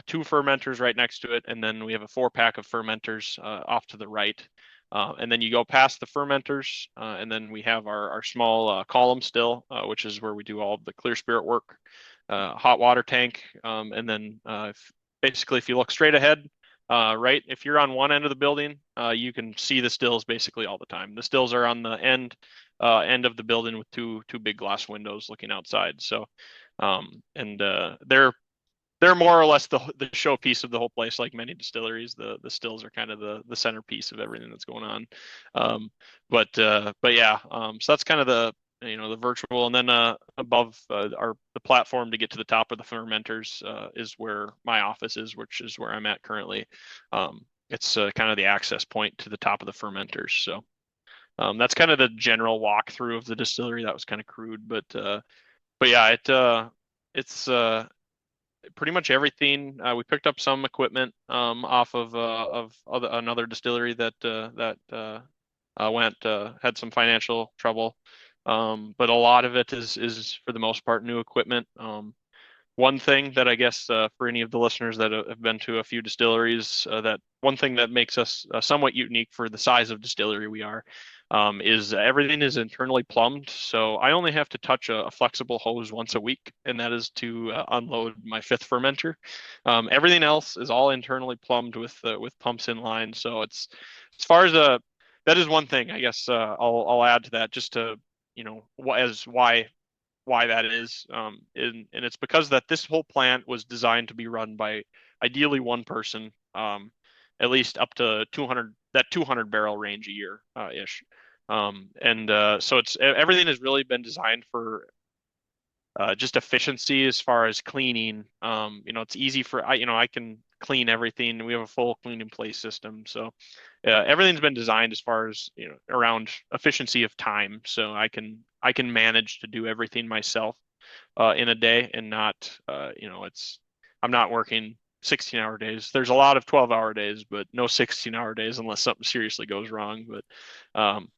two fermenters right next to it, and then we have a 4-pack of fermenters off to the right. And then you go past the fermenters, and then we have our small column still, which is where we do all of the clear spirit work, hot water tank, and then basically if you look straight ahead, right, if you're on one end of the building, you can see the stills basically all the time. The stills are on the end of the building with two big glass windows looking outside. So, and they're more or less the showpiece of the whole place. Like many distilleries, the stills are kind of the centerpiece of everything that's going on. But yeah, so that's kind of the virtual, and then above the platform to get to the top of the fermenters is where my office is, which is where I'm at currently. It's kind of the access point to the top of the fermenters. So that's kind of the general walkthrough of the distillery. That was kind of crude, but yeah, it's pretty much everything. We picked up some equipment off of another distillery that went had some financial trouble, but a lot of it is for the most part new equipment. One thing that I guess for any of the listeners that have been to a few distilleries, that one thing that makes us somewhat unique for the size of distillery we are, is everything is internally plumbed. So I only have to touch a flexible hose once a week, and that is to unload my fifth fermenter. Everything else is all internally plumbed with pumps in line. So it's as far as that is one thing I guess I'll add to that just to as why that is. And it's because that this whole plant was designed to be run by ideally one person, at least up to 200 barrel range a year ish. And so it's everything has really been designed for just efficiency as far as cleaning. It's easy for I can clean everything. We have a full clean in place system, so everything's been designed as far as around efficiency of time. So I can manage to do everything myself in a day, and not it's I'm not working 16-hour days. There's a lot of 12-hour days, but no 16-hour days unless something seriously goes wrong. Um,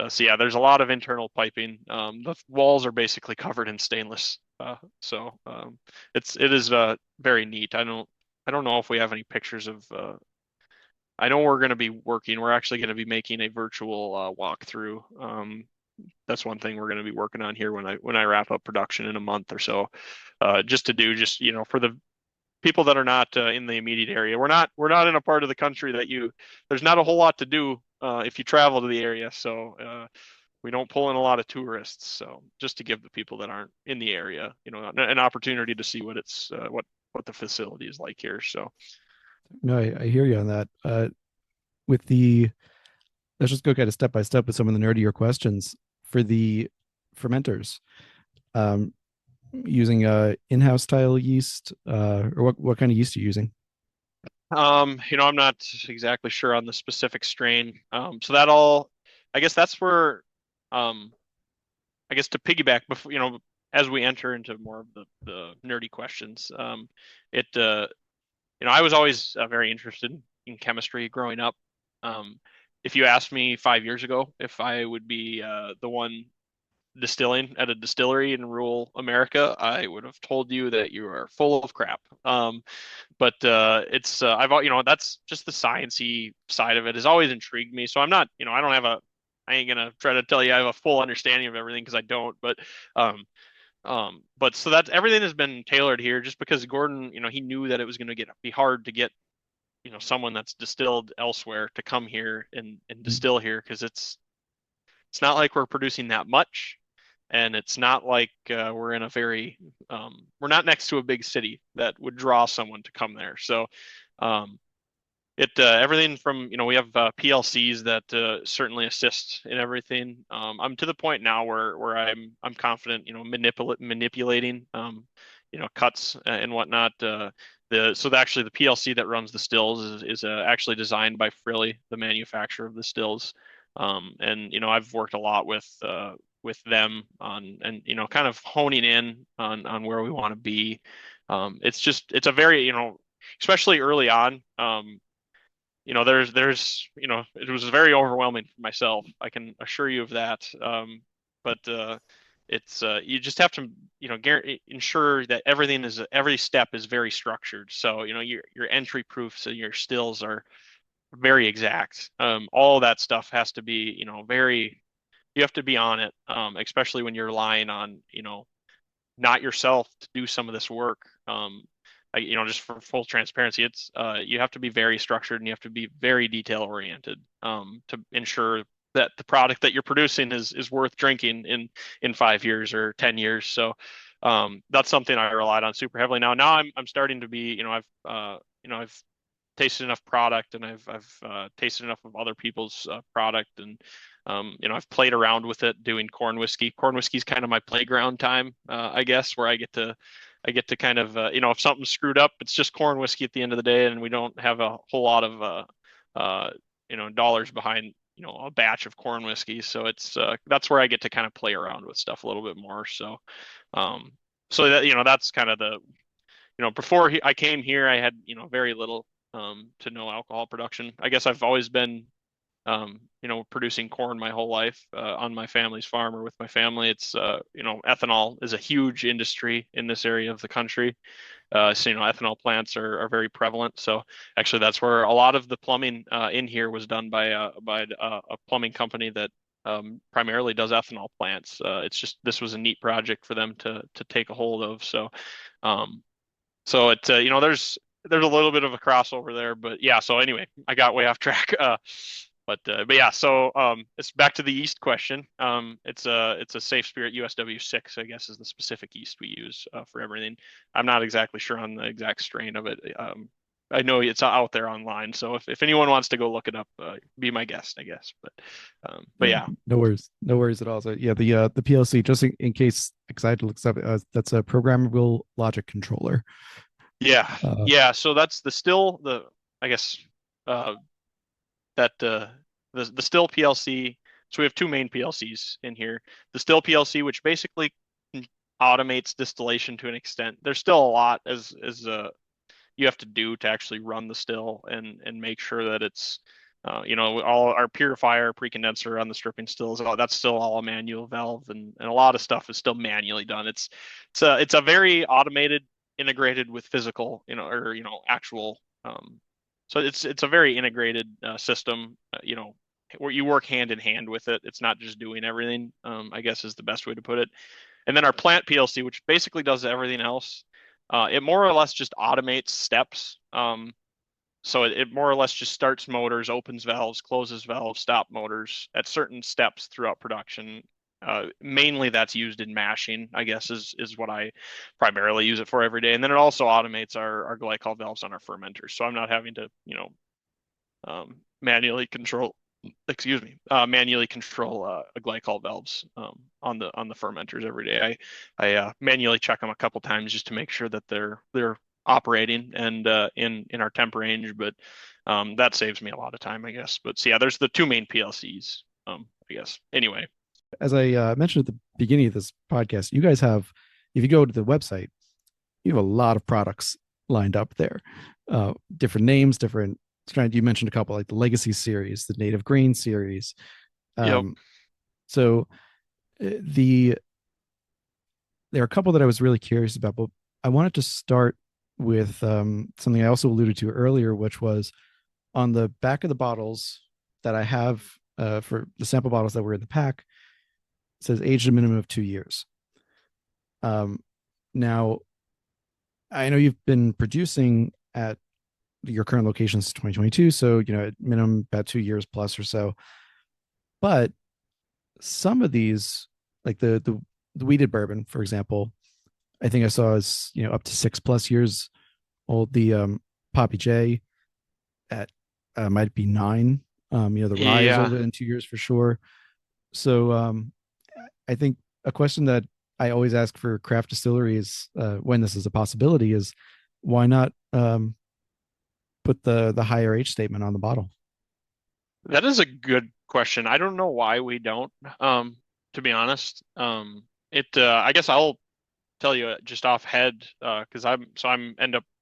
so yeah, there's a lot of internal piping. The walls are basically covered in stainless. So it is very neat. I don't know if we have any pictures of. I know we're going to be working. We're actually going to be making a virtual walkthrough. That's one thing we're going to be working on here when I wrap up production in a month or so, just to do for the people that are not in the immediate area. We're not in a part of the country that there's not a whole lot to do if you travel to the area. So we don't pull in a lot of tourists. So just to give the people that aren't in the area, an opportunity to see what the facility is like here. So No, I hear you on that. With the Let's just go kind of step by step with some of the nerdier questions for the fermenters. Um, Using in-house style yeast, or what kind of yeast are you using? I'm not exactly sure on the specific strain. So that all, I guess that's where, um, I guess to piggyback before, as we enter into more of the nerdy questions, it, I was always very interested in chemistry growing up. Um, if you asked me 5 years ago if I would be the one distilling at a distillery in rural America, I would have told you that you are full of crap. But it's that's just the sciencey side of it has always intrigued me. So I'm not, I ain't gonna try to tell you I have a full understanding of everything because I don't. Um, but so that everything has been tailored here just because Gordon, he knew that it was gonna be hard to get someone that's distilled elsewhere to come here and distill here because it's not like we're producing that much, and it's not like we're in a we're not next to a big city that would draw someone to come there. So um, it everything from we have PLCs that certainly assist in everything. I'm to the point now where I'm confident manipulating cuts and whatnot. Actually the PLC that runs the stills is actually designed by Frilly, the manufacturer of the stills. And I've worked a lot with them on and kind of honing in on where we want to be. It's a very especially early on. It was very overwhelming for myself. I can assure you of that. But it's you just have to ensure that every step is very structured. So your entry proofs and your stills are very exact. All that stuff has to be, very, you have to be on it, especially when you're relying on, not yourself to do some of this work. Just for full transparency, it's you have to be very structured and you have to be very detail oriented, to ensure that the product that you're producing is worth drinking in 5 years or 10 years. So that's something I relied on super heavily. Now I'm starting to be, I've tasted enough product and I've tasted enough of other people's product, and I've played around with it doing corn whiskey. Corn whiskey is kind of my playground time, I guess, where I get to kind of if something's screwed up, it's just corn whiskey at the end of the day, and we don't have a whole lot of dollars behind a batch of corn whiskey. So it's that's where I get to kind of play around with stuff a little bit more. So um that that's kind of the before I came here, I had very little to no alcohol production. I guess I've always been producing corn my whole life on my family's farm or with my family. It's ethanol is a huge industry in this area of the country. So ethanol plants are very prevalent. So actually, that's where a lot of the plumbing in here was done by a plumbing company that primarily does ethanol plants. It's just this was a neat project for them to take a hold of. So um, there's a little bit of a crossover there, but yeah. So anyway, I got way off track. But yeah. So it's back to the yeast question. It's a Safe Spirit USW6, I guess, is the specific yeast we use for everything. I'm not exactly sure on the exact strain of it. I know it's out there online, so if anyone wants to go look it up, be my guest, I guess. But Yeah, yeah. no worries at all. So yeah, the PLC, just in case, because I had to look stuff, that's a programmable logic controller. Yeah, Uh, yeah. So that's the I guess uh, that the still PLC. So we have two main PLCs in here. The still PLC, which basically automates distillation to an extent. There's still a lot as you have to do to actually run the still and make sure that it's all our purifier, pre-condenser on the stripping stills, that's still all a manual valve, and a lot of stuff is still manually done. It's a very automated, integrated with physical, or actual. So it's a very integrated system. Where you work hand in hand with it. It's not just doing everything. I guess is the best way to put it. And then our plant PLC, which basically does everything else. It more or less just automates steps. So it more or less just starts motors, opens valves, closes valves, stop motors at certain steps throughout production. Mainly that's used in mashing, I guess, is what I primarily use it for every day. And then it also automates our glycol valves on our fermenters. So I'm not having to, manually control, manually control glycol valves on the fermenters every day. I manually check them a couple times just to make sure that they're operating and in our temp range, but that saves me a lot of time, I guess. But so yeah, there's the two main PLCs, I guess. Anyway, as I mentioned at the beginning of this podcast, you guys have, if you go to the website, you have a lot of products lined up there, different names, different. You mentioned a couple, like the Legacy series, the Native Grain series. yep. So the there are a couple that I was really curious about, but I wanted to start with something I also alluded to earlier, which was on the back of the bottles that I have for the sample bottles that were in the pack. It says aged a minimum of 2 years. Now, I know you've been producing at your current location since 2022, so at minimum about 2 years plus or so. But some of these, like the wheated bourbon, for example, I think I saw is up to 6+ years old. The Poppy J at might be 9. The rye is Yeah. older than 2 years for sure. So I think a question that I always ask for craft distilleries when this is a possibility is why not put the higher age statement on the bottle? That is a good question. I don't know why we don't, to be honest. I guess I'll tell you just off head, because I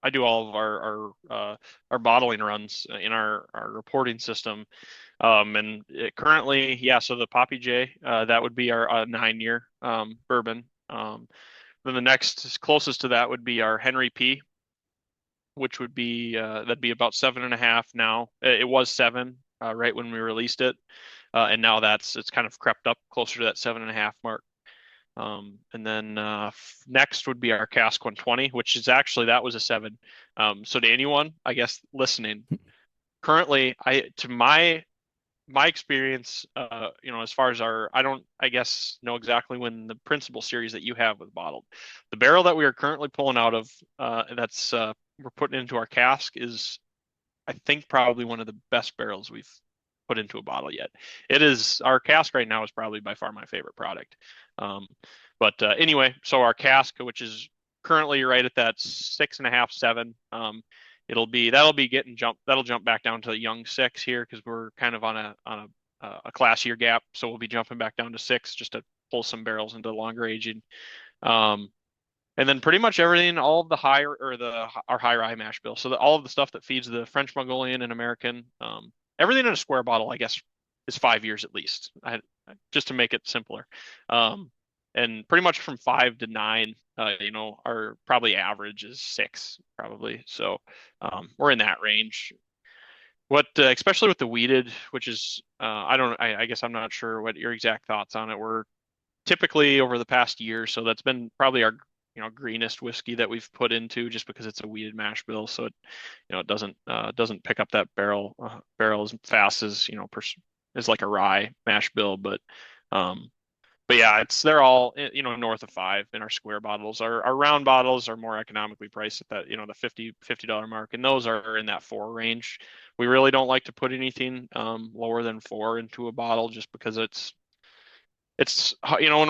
do all of our bottling runs in our reporting system. And currently, yeah, so the Poppy J, that would be our 9 year bourbon. Then the next closest to that would be our Henry P. which would be that'd be about 7.5 now. It was 7 right when we released it, and now it's kind of crept up closer to that 7.5 mark. And then next would be our cask 120, which is actually that was a 7. So to anyone, I guess listening, currently, to my experience, as far as I don't, I guess, know exactly when the principal series that you have with bottled. The barrel that we are currently pulling out of, that's we're putting into our cask is, I think, probably one of the best barrels we've put into a bottle yet. It is our cask right now is probably by far my favorite product. Um, but anyway, so our cask, which is currently right at that 6.5, 7. That'll be getting that'll jump back down to the young 6 here because we're kind of on a class year gap, so we'll be jumping back down to 6 just to pull some barrels into longer aging. Um, and then pretty much everything, all of the our high rye mash bill. So all of the stuff that feeds the French Mongolian and American, everything in a square bottle, I guess, is 5 years at least. Just to make it simpler. And pretty much from 5 to 9, our probably average is 6, probably. So we're in that range. Especially with the wheated, which is, I guess I'm not sure what your exact thoughts on it were. Typically over the past year, so that's been probably our greenest whiskey that we've put into, just because it's a wheated mash bill, so it doesn't pick up that barrel as fast as as like a rye mash bill, but yeah, they're all north of 5 in our square bottles. Our round bottles are more economically priced at that the $50 mark, and those are in that 4 range. We really don't like to put anything lower than 4 into a bottle, just because it's when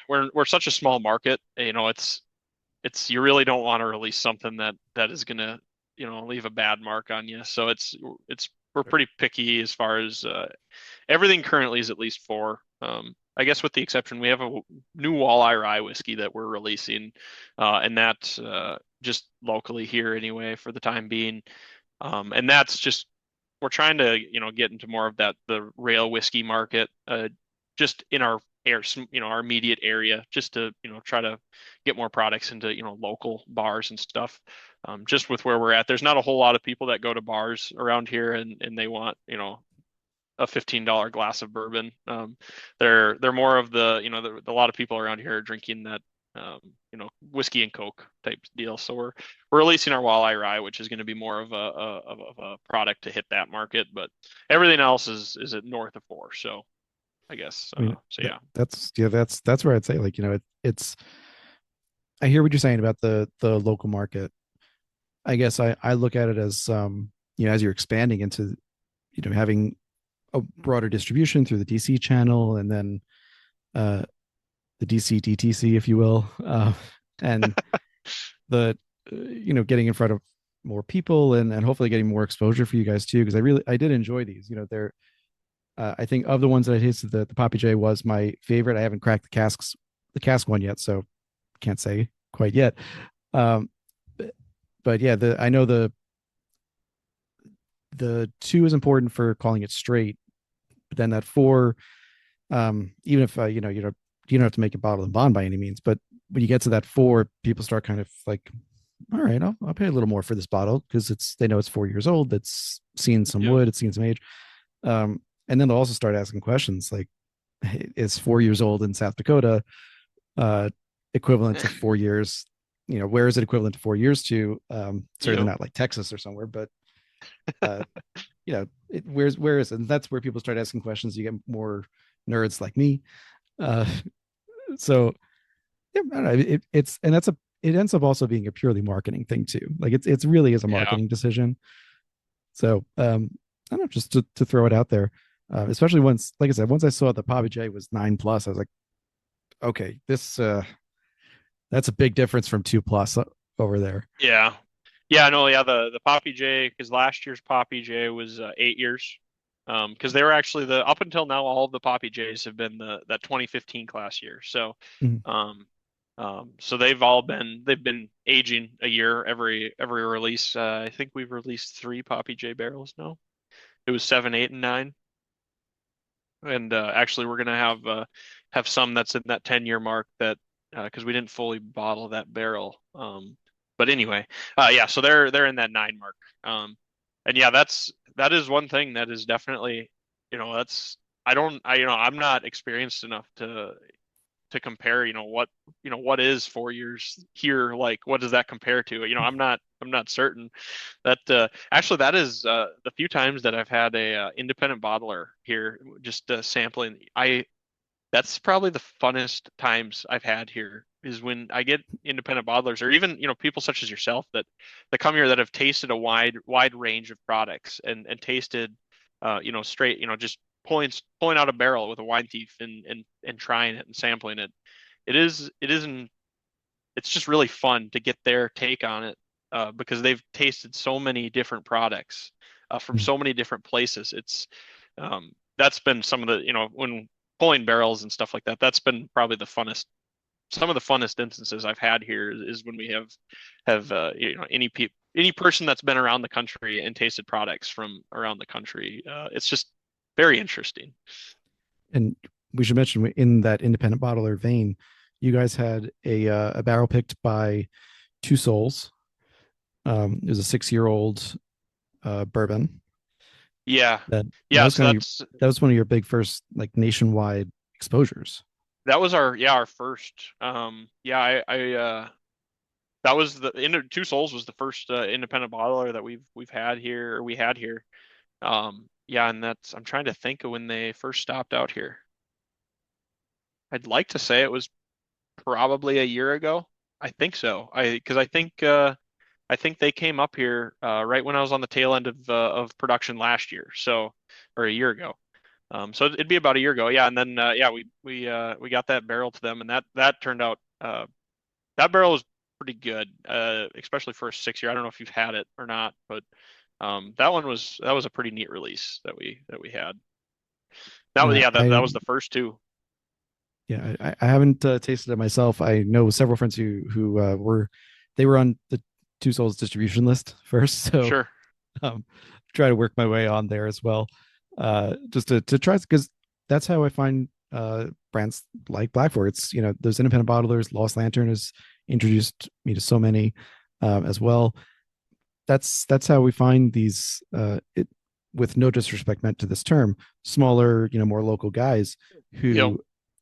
we're such a small market, it's you really don't want to release something that is gonna leave a bad mark on you. So we're pretty picky as far as everything currently is at least 4. I guess with the exception, we have a new walleye rye whiskey that we're releasing, and that's just locally here anyway for the time being. And that's just we're trying to get into more of the rail whiskey market, just in our our immediate area, just to try to get more products into local bars and stuff. Just with where we're at, there's not a whole lot of people that go to bars around here and they want a $15 glass of bourbon. They're more of a lot of people around here are drinking that whiskey and Coke type deal. So we're releasing our walleye rye, which is going to be more of a product to hit that market, but everything else is at north of 4. So I guess I mean, so yeah. that's where I'd say, like, it's I hear what you're saying about the local market. I guess I look at it as as you're expanding into having a broader distribution through the DC channel, and then the DC DTC, if you will, and the getting in front of more people, and hopefully getting more exposure for you guys too, because I did enjoy these. They're I think of the ones that I tasted, the Poppy J was my favorite. I haven't cracked the cask one yet, so can't say quite yet. Um, but yeah, I know the 2 is important for calling it straight, but then that 4, even if you don't have to make a bottle and bond by any means, but when you get to that 4, people start kind of like, all right, I'll pay a little more for this bottle, because they know it's 4 years old, it's seen some Yep. wood, it's seen some age. And then they'll also start asking questions like, hey, is 4 years old in South Dakota equivalent to 4 years? Where is it equivalent to 4 years to? Certainly Yep. not like Texas or somewhere, but uh, where is it? And that's where people start asking questions. You get more nerds like me. Uh, so yeah, I don't know. It ends up also being a purely marketing thing too. Like it's really is a Yeah. marketing decision. So I don't know, just to throw it out there. Especially once, like I said, once I saw the Poppy J was 9 plus, I was like, okay, that's a big difference from 2 plus over there. Yeah. Yeah, no, yeah, the Poppy J, because last year's Poppy J was 8 years. Because they were actually up until now, all of the Poppy J's have been that 2015 class year. So, Mhm. so they've been aging a year every release. I think we've released 3 Poppy J barrels now. It was 7, 8, and 9. And actually, we're gonna have some that's in that 10-year mark, that because we didn't fully bottle that barrel. But anyway, yeah, so they're in that 9 mark. And yeah, that is one thing that is definitely, that's I'm not experienced enough to compare, what is 4 years here like. What does that compare to? I'm not certain. That actually that is the few times that I've had a independent bottler here, just sampling. I That's probably the funnest times I've had here, is when I get independent bottlers, or even people such as yourself that come here, that have tasted a wide range of products, and tasted straight, just pulling out a barrel with a wine thief, and trying it and sampling it. It isn't It's just really fun to get their take on it, because they've tasted so many different products from Mm. so many different places. That's been some of the, when pulling barrels and stuff like that. That's been probably some of the funnest instances I've had here, is when we have any person that's been around the country and tasted products from around the country. It's just very interesting. And we should mention, in that independent bottler vein, you guys had a barrel picked by Two Souls. It was a 6-year-old bourbon. Yeah, That yeah. was So kind of that was one of your big first like nationwide exposures. that was our first. Yeah, that was Two Souls was the first independent bottler that we've had here, or we had here. Yeah, and I'm trying to think of when they first stopped out here. I'd like to say it was probably a year ago. I think so. Because I think they came up here right when I was on the tail end of production last year, so, or a year ago. So it'd be about a year ago, yeah. And then yeah, we got that barrel to them, and that turned out, that barrel was pretty good, especially for a 6 year. I don't know if you've had it or not, but that was a pretty neat release that we had. Yeah, That was the first two. I haven't tasted it myself. I know several friends who were on the Two Souls distribution list first, so Sure. um, try to work my way on there as well, just to try, because that's how I find brands like BlackFork. It's, those independent bottlers. Lost Lantern has introduced me to so many as well. That's how we find these, with no disrespect meant to this term, smaller, more local guys Yep. who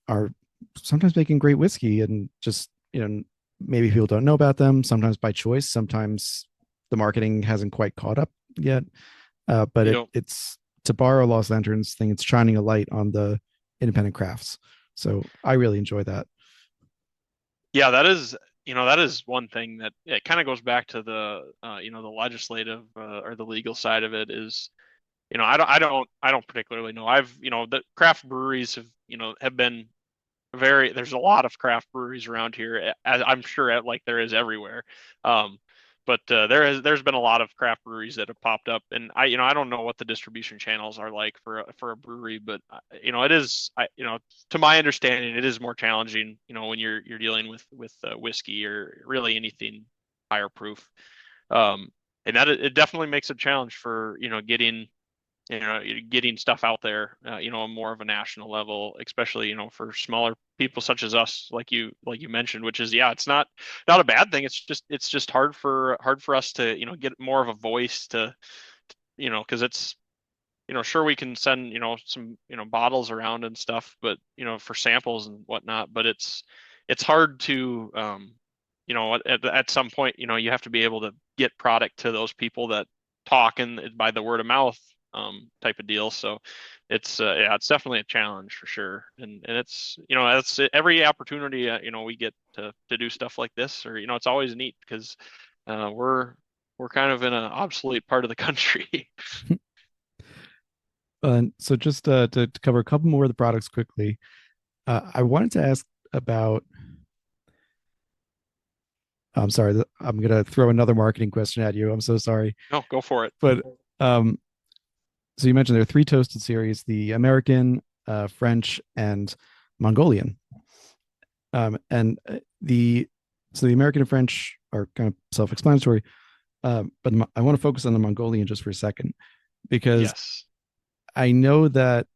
are sometimes making great whiskey, and just, maybe people don't know about them, sometimes by choice, sometimes the marketing hasn't quite caught up yet. But Yep. it's, to borrow Lost Lanterns thing, it's shining a light on the independent crafts. So I really enjoy that. Yeah, that is one thing that it kind of goes back to the legislative, or the legal side of it. Is, I don't particularly know. The craft breweries have been there's a lot of craft breweries around here, as I'm sure, like there is everywhere. Um, but there's been a lot of craft breweries that have popped up, and I don't know what the distribution channels are like for a brewery, but it is, to my understanding, it is more challenging, when you're dealing with whiskey, or really anything higher proof. Um, and that it definitely makes a challenge for getting stuff out there, on more of a national level, especially, for smaller people such as us, like you mentioned, which is, yeah, it's not a bad thing. It's just hard for us to, get more of a voice to, because it's, sure, we can send, some, bottles around and stuff, but, for samples and whatnot, but it's hard to, at some point, you have to be able to get product to those people that talk, and by the word of mouth type of deal. So yeah, it's definitely a challenge for sure. And that's every opportunity, we get to do stuff like this, or, it's always neat, because we're kind of in an obsolete part of the country. So just to cover a couple more of the products quickly, I wanted to ask about. I'm sorry, I'm gonna throw another marketing question at you. I'm so sorry, No, go for it. but um, so you mentioned there are three toasted series: the American, French, and Mongolian. And the American and French are kind of self-explanatory, but I want to focus on the Mongolian just for a second, because Yes. I know that,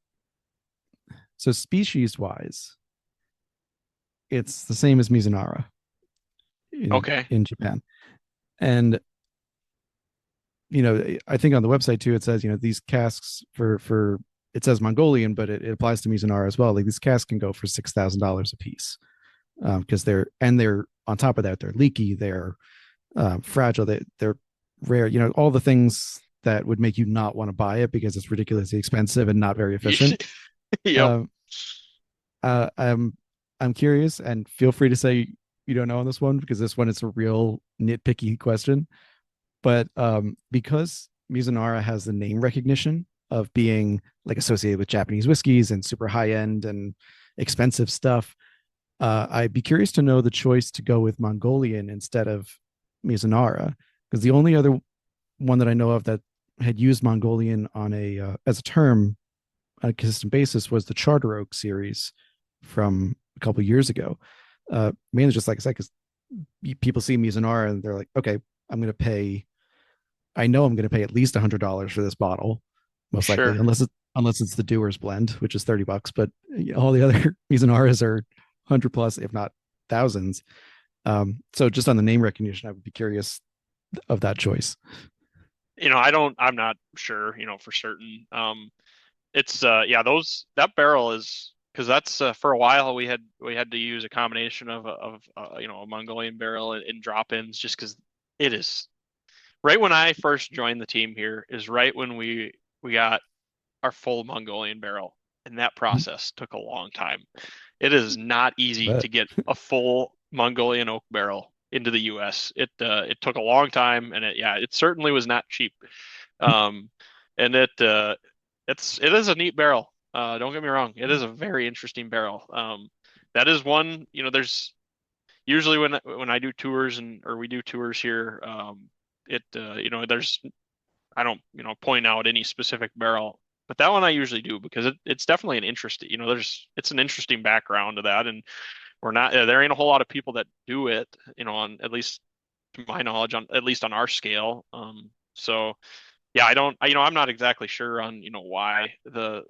so species wise, it's the same as Mizunara Okay. in Japan. And I think on the website too, it says, these casks for it says Mongolian, but it applies to Mizunara as well. Like these casks can go for $6,000 a piece, because they're on top of that, they're leaky, they're fragile, they're rare. All the things that would make you not want to buy it because it's ridiculously expensive and not very efficient. Yep. Um, I'm curious, and feel free to say you don't know on this one because this one is a real nitpicky question. But because Mizunara has the name recognition of being like associated with Japanese whiskeys and super high end and expensive stuff, I'd be curious to know the choice to go with Mongolian instead of Mizunara, because the only other one that I know of that had used Mongolian on a as a term on a consistent basis was the Charter Oak series from a couple years ago. Mainly just like I said, because people see Mizunara and they're like, okay, I'm going to pay. I know I'm going to pay at least $100 for this bottle, most likely, Sure. unless it's the Dewar's blend, which is $30. But all the other Mizunaras are 100 plus, if not thousands. So just on the name recognition, I would be curious of that choice. I'm not sure, for certain. It's yeah, that barrel is because that's for a while we had to use a combination of a Mongolian barrel and drop-ins just because it is right when I first joined the team here is right when we got our full Mongolian barrel, and that process took a long time. It is not easy But to get a full Mongolian oak barrel into the U.S. It took a long time, and it certainly was not cheap. Um, and it is a neat barrel. Don't get me wrong, it is a very interesting barrel. That is one, there's usually when I do tours or we do tours here, there's I don't, point out any specific barrel, but that one I usually do because it's definitely an interesting, it's an interesting background to that, and we're not there ain't a whole lot of people that do it, on at least to my knowledge, on at least on our scale. So yeah, I'm not exactly sure on, why the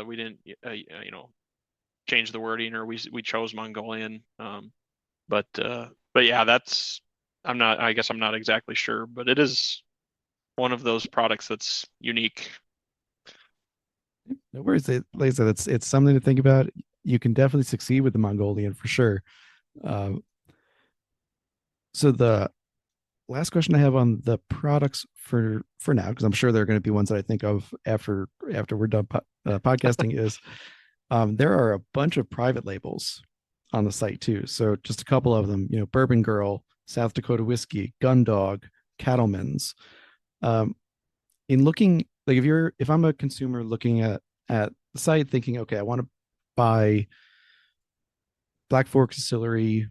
we didn't, change the wording or we chose Mongolian. But yeah, I guess I'm not exactly sure, but it is one of those products that's unique. no worries. Like I said, it's something to think about. You can definitely succeed with the Mongolian for sure. Uh, so the last question I have on the products for now, because I'm sure there are going to be ones that I think of after we're done podcasting, is there are a bunch of private labels on the site too. So just a couple of them, Bourbon Girl, South Dakota Whiskey, Gun Dog, Cattleman's. Um, in looking like if I'm a consumer looking at the site thinking, okay, I want to buy BlackFork Distillery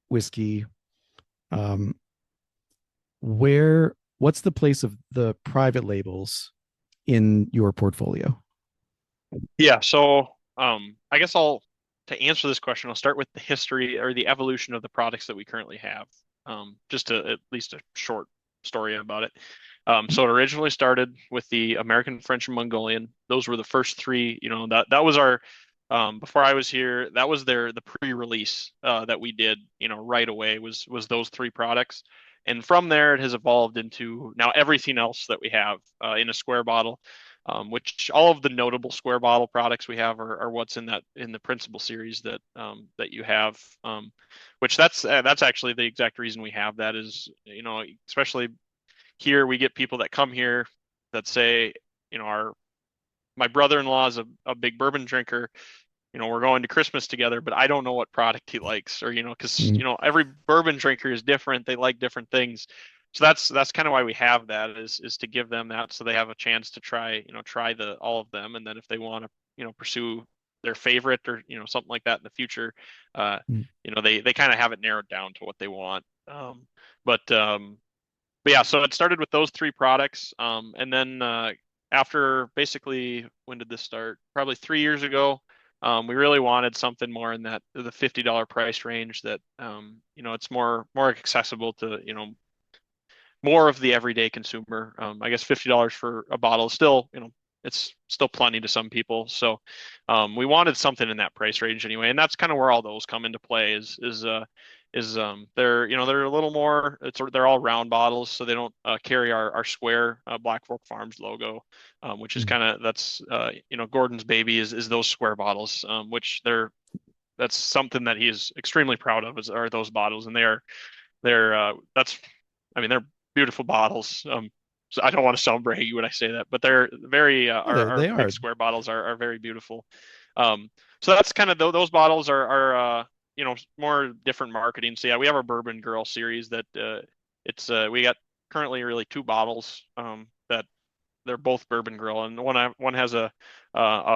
whiskey, um, what's the place of the private labels in your portfolio? Yeah, so I guess to answer this question, I'll start with the history or the evolution of the products that we currently have. Just at least a short story about it. So it originally started with the American, French, and Mongolian. Those were the first three. That was our before I was here. That was the pre-release that we did. Right away was those three products, and from there it has evolved into now everything else that we have in a square bottle. Which all of the notable square bottle products we have are what's in the principal series that you have. Which that's actually the exact reason we have that is especially here we get people that come here that say, our my brother-in-law is a big bourbon drinker. We're going to Christmas together, but I don't know what product he likes, or because Mm, every bourbon drinker is different. They like different things. So that's kind of why we have that is to give them that so they have a chance to try the all of them, and then if they want to pursue their favorite or something like that in the future, uh, mm. they kind of have it narrowed down to what they want. But but yeah, so it started with those three products. And then after basically, when did this start? Probably 3 years ago. We really wanted something more in that the $50 price range that it's more accessible to more of the everyday consumer. I guess $50 for a bottle is still it's still plenty to some people. So we wanted something in that price range anyway, and that's kind of where all those come into play. Is they're a little more, they're all round bottles, so they don't carry our square BlackFork Farms logo, which is Mm. kind of, that's Gordon's baby is those square bottles, which that's something that he is extremely proud of, are those bottles, and they're that's I mean, they're beautiful bottles. So I don't want to sound braggy when I say that, but they're very Oh, our they big are. square bottles are very beautiful. Um, so that's kind of those bottles are more different marketing. So yeah, we have our Bourbon Girl series that it's we got currently really two bottles that they're both Bourbon Girl, and one has a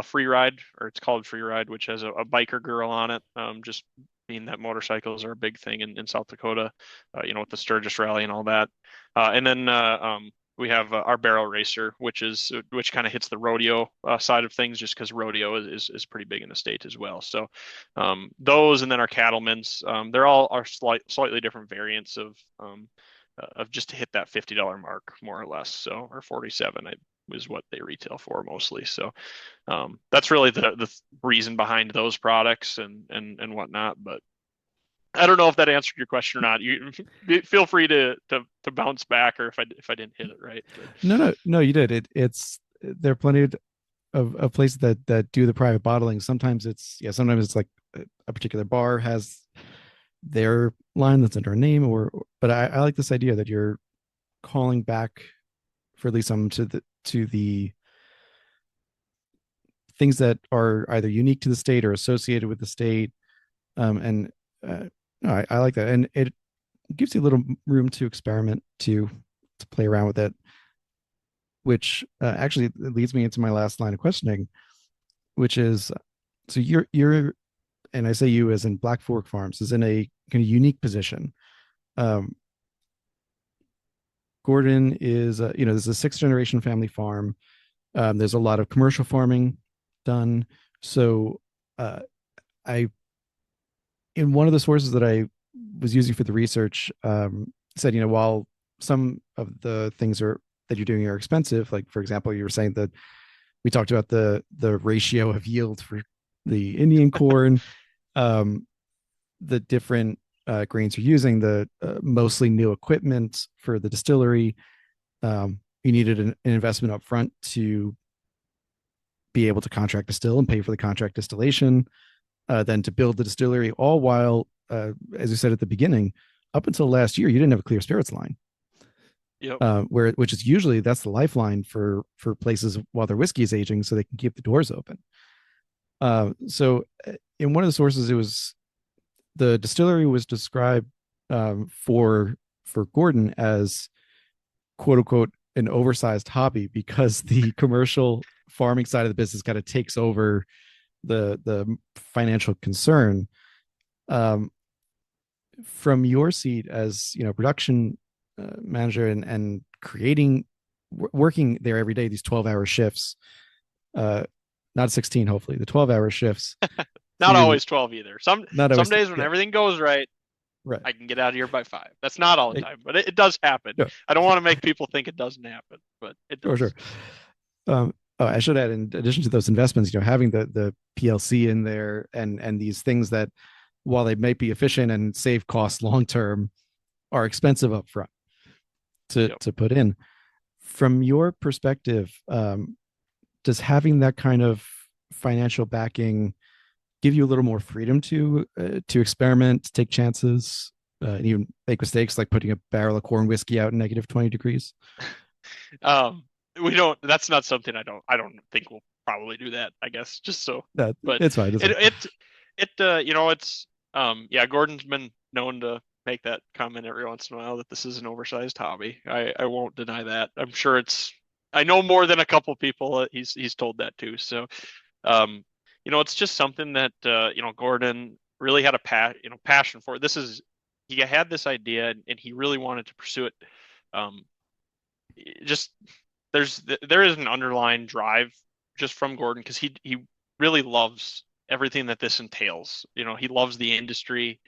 free ride, or it's called free ride, which has a biker girl on it. Just being that motorcycles are a big thing in South Dakota, with the Sturgis Rally and all that. And then we have our barrel racer, which kind of hits the rodeo side of things, just because rodeo is pretty big in the state as well. So those, and then our cattlemen's, they're all are slightly different variants of just to hit that $50 mark, more or less. So, or 47 is what they retail for mostly. So that's really the reason behind those products and whatnot. But I don't know if that answered your question or not. You feel free to bounce back, or if I didn't hit it right. But No, you did. It's there are plenty of places that do the private bottling. Sometimes it's like a particular bar has their line that's under a name, but I like this idea that you're calling back for at least some to the things that are either unique to the state or associated with the state. And no, I like that, and it gives you a little room to experiment, to play around with it, which actually leads me into my last line of questioning, which is, so you're and I say you as in BlackFork Farms is in a kind of unique position. Um, Gordon is, there's a sixth generation family farm. There's a lot of commercial farming done. So, uh, I, in one of the sources that I was using for the research, said, while some of the things that you're doing are expensive, like for example, you were saying that we talked about the ratio of yield for the Indian corn, um, the different grains you're using, the mostly new equipment for the distillery. You needed an investment up front to be able to contract distill and pay for the contract distillation, then to build the distillery, all while, as you said at the beginning, up until last year, you didn't have a clear spirits line. yep, Which is usually that's the lifeline for places while their whiskey is aging, so they can keep the doors open. So in one of the sources, it was the distillery was described, for Gordon as quote unquote an oversized hobby, because the commercial farming side of the business kind of takes over the financial concern. Um, from your seat as production manager, and creating, working there every day, these 12-hour shifts, uh, not 16, hopefully the 12-hour shifts, not to always 12 either. Some not some always, days when yeah, everything goes right, right, I can get out of here by 5. That's not all the hey, time, but it does happen. yeah, I don't want to make people think it doesn't happen, but it sure. does. I should add, in addition to those investments, having the PLC in there, and these things that, while they might be efficient and save costs long term, are expensive up front to Yep. to put in. From your perspective, does having that kind of financial backing give you a little more freedom to experiment, to take chances, and even make mistakes, like putting a barrel of corn whiskey out in -20 degrees? Um, we don't. That's not something I don't think we'll probably do that. I guess just so. That But it's fine. It's it fine. it it's yeah. Gordon's been known to make that comment every once in a while that this is an oversized hobby. I won't deny that. I'm sure it's. I know more than a couple people that he's told that too. So um, it's just something that Gordon really had a passion for. He had this idea, and he really wanted to pursue it. Um, just there is an underlying drive just from Gordon, because he really loves everything that this entails. He loves the industry.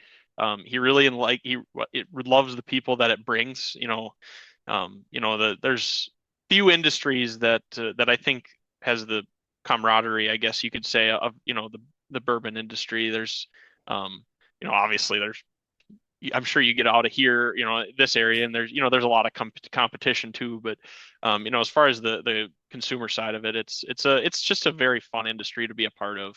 He really it loves the people that it brings. There's few industries that I think has the camaraderie, I guess you could say, of the bourbon industry. There's obviously there's I'm sure you get out of here, this area, and there's a lot of competition too. But as far as the consumer side of it, it's just a very fun industry to be a part of.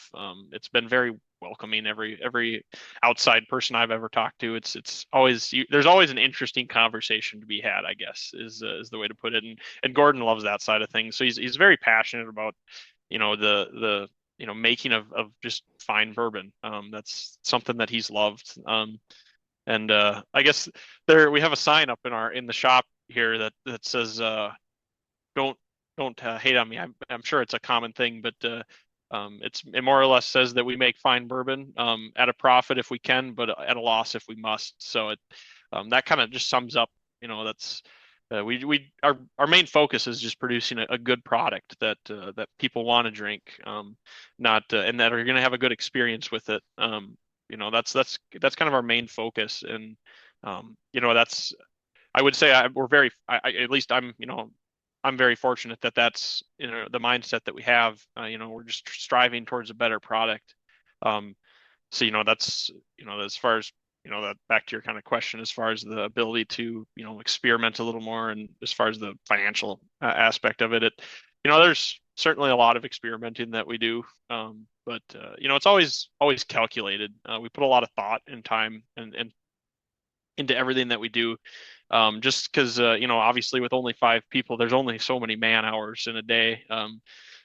It's been very welcoming. Every outside person I've ever talked to, it's always there's always an interesting conversation to be had, I guess, is the way to put it. And Gordon loves that side of things, so he's very passionate about the making of just fine bourbon. That's something that he's loved. And I guess there we have a sign up in the shop here that says don't hate on me. I'm sure it's a common thing, but it more or less says that we make fine bourbon at a profit if we can, but at a loss if we must. So that kind of just sums up. That's our main focus is just producing a good product that people want to drink, not and that are going to have a good experience with it. That's kind of our main focus. And that's, I would say, we're very at least I'm very fortunate that that's the mindset that we have. We're just striving towards a better product. So that's as far as that, back to your kind of question, as far as the ability to experiment a little more, and as far as the financial aspect of it, there's certainly a lot of experimenting that we do. But it's always calculated. We put a lot of thought and time and into everything that we do. Just because obviously with only 5 people, there's only so many man hours in a day.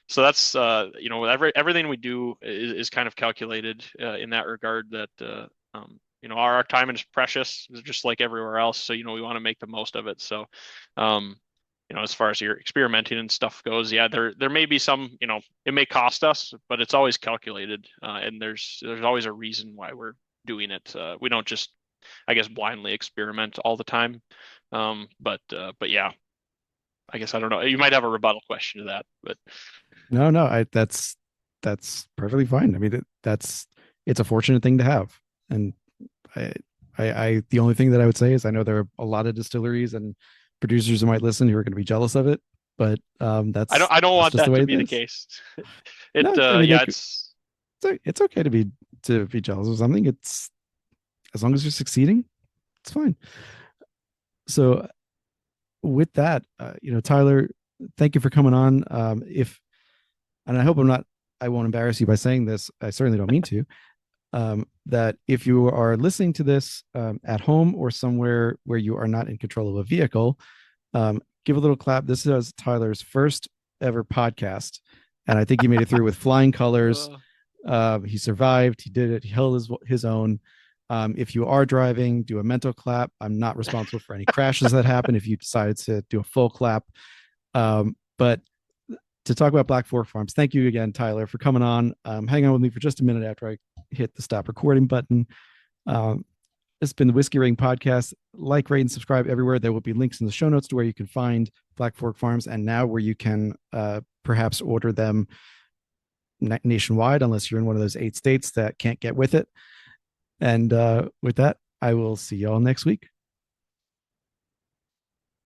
So that's everything we do is kind of calculated in that regard. That our time is precious, just like everywhere else. So we want to make the most of it. So as far as your experimenting and stuff goes, yeah, there may be some, it may cost us, but it's always calculated, and there's always a reason why we're doing it. We don't just, I guess, blindly experiment all the time. But yeah, I guess I don't know. You might have a rebuttal question to that, but no, that's perfectly fine. I mean, it's a fortunate thing to have, and I the only thing that I would say is I know there are a lot of distilleries and producers who might listen who are going to be jealous of it, but I don't want just that the way to it be the is. case. No, I mean, Yeah, it's okay to be jealous of something. It's as long as you're succeeding, it's fine. So with that, Tyler, thank you for coming on. And I hope I won't embarrass you by saying this. I certainly don't mean to. That if you are listening to this at home or somewhere where you are not in control of a vehicle, give a little clap. This is Tyler's first ever podcast, and I think he made it through with flying colors. He survived. He did it. He held his own. If you are driving, do a mental clap. I'm not responsible for any crashes that happen if you decided to do a full clap. But to talk about BlackFork Farms, thank you again, Tyler, for coming on. Hang on with me for just a minute after I hit the stop recording button. It's been the Whiskey Ring Podcast. Like, rate, and subscribe everywhere. There will be links in the show notes to where you can find BlackFork Farms, and now where you can perhaps order them nationwide, unless you're in one of those 8 states that can't get with it. And with that, I will see y'all next week.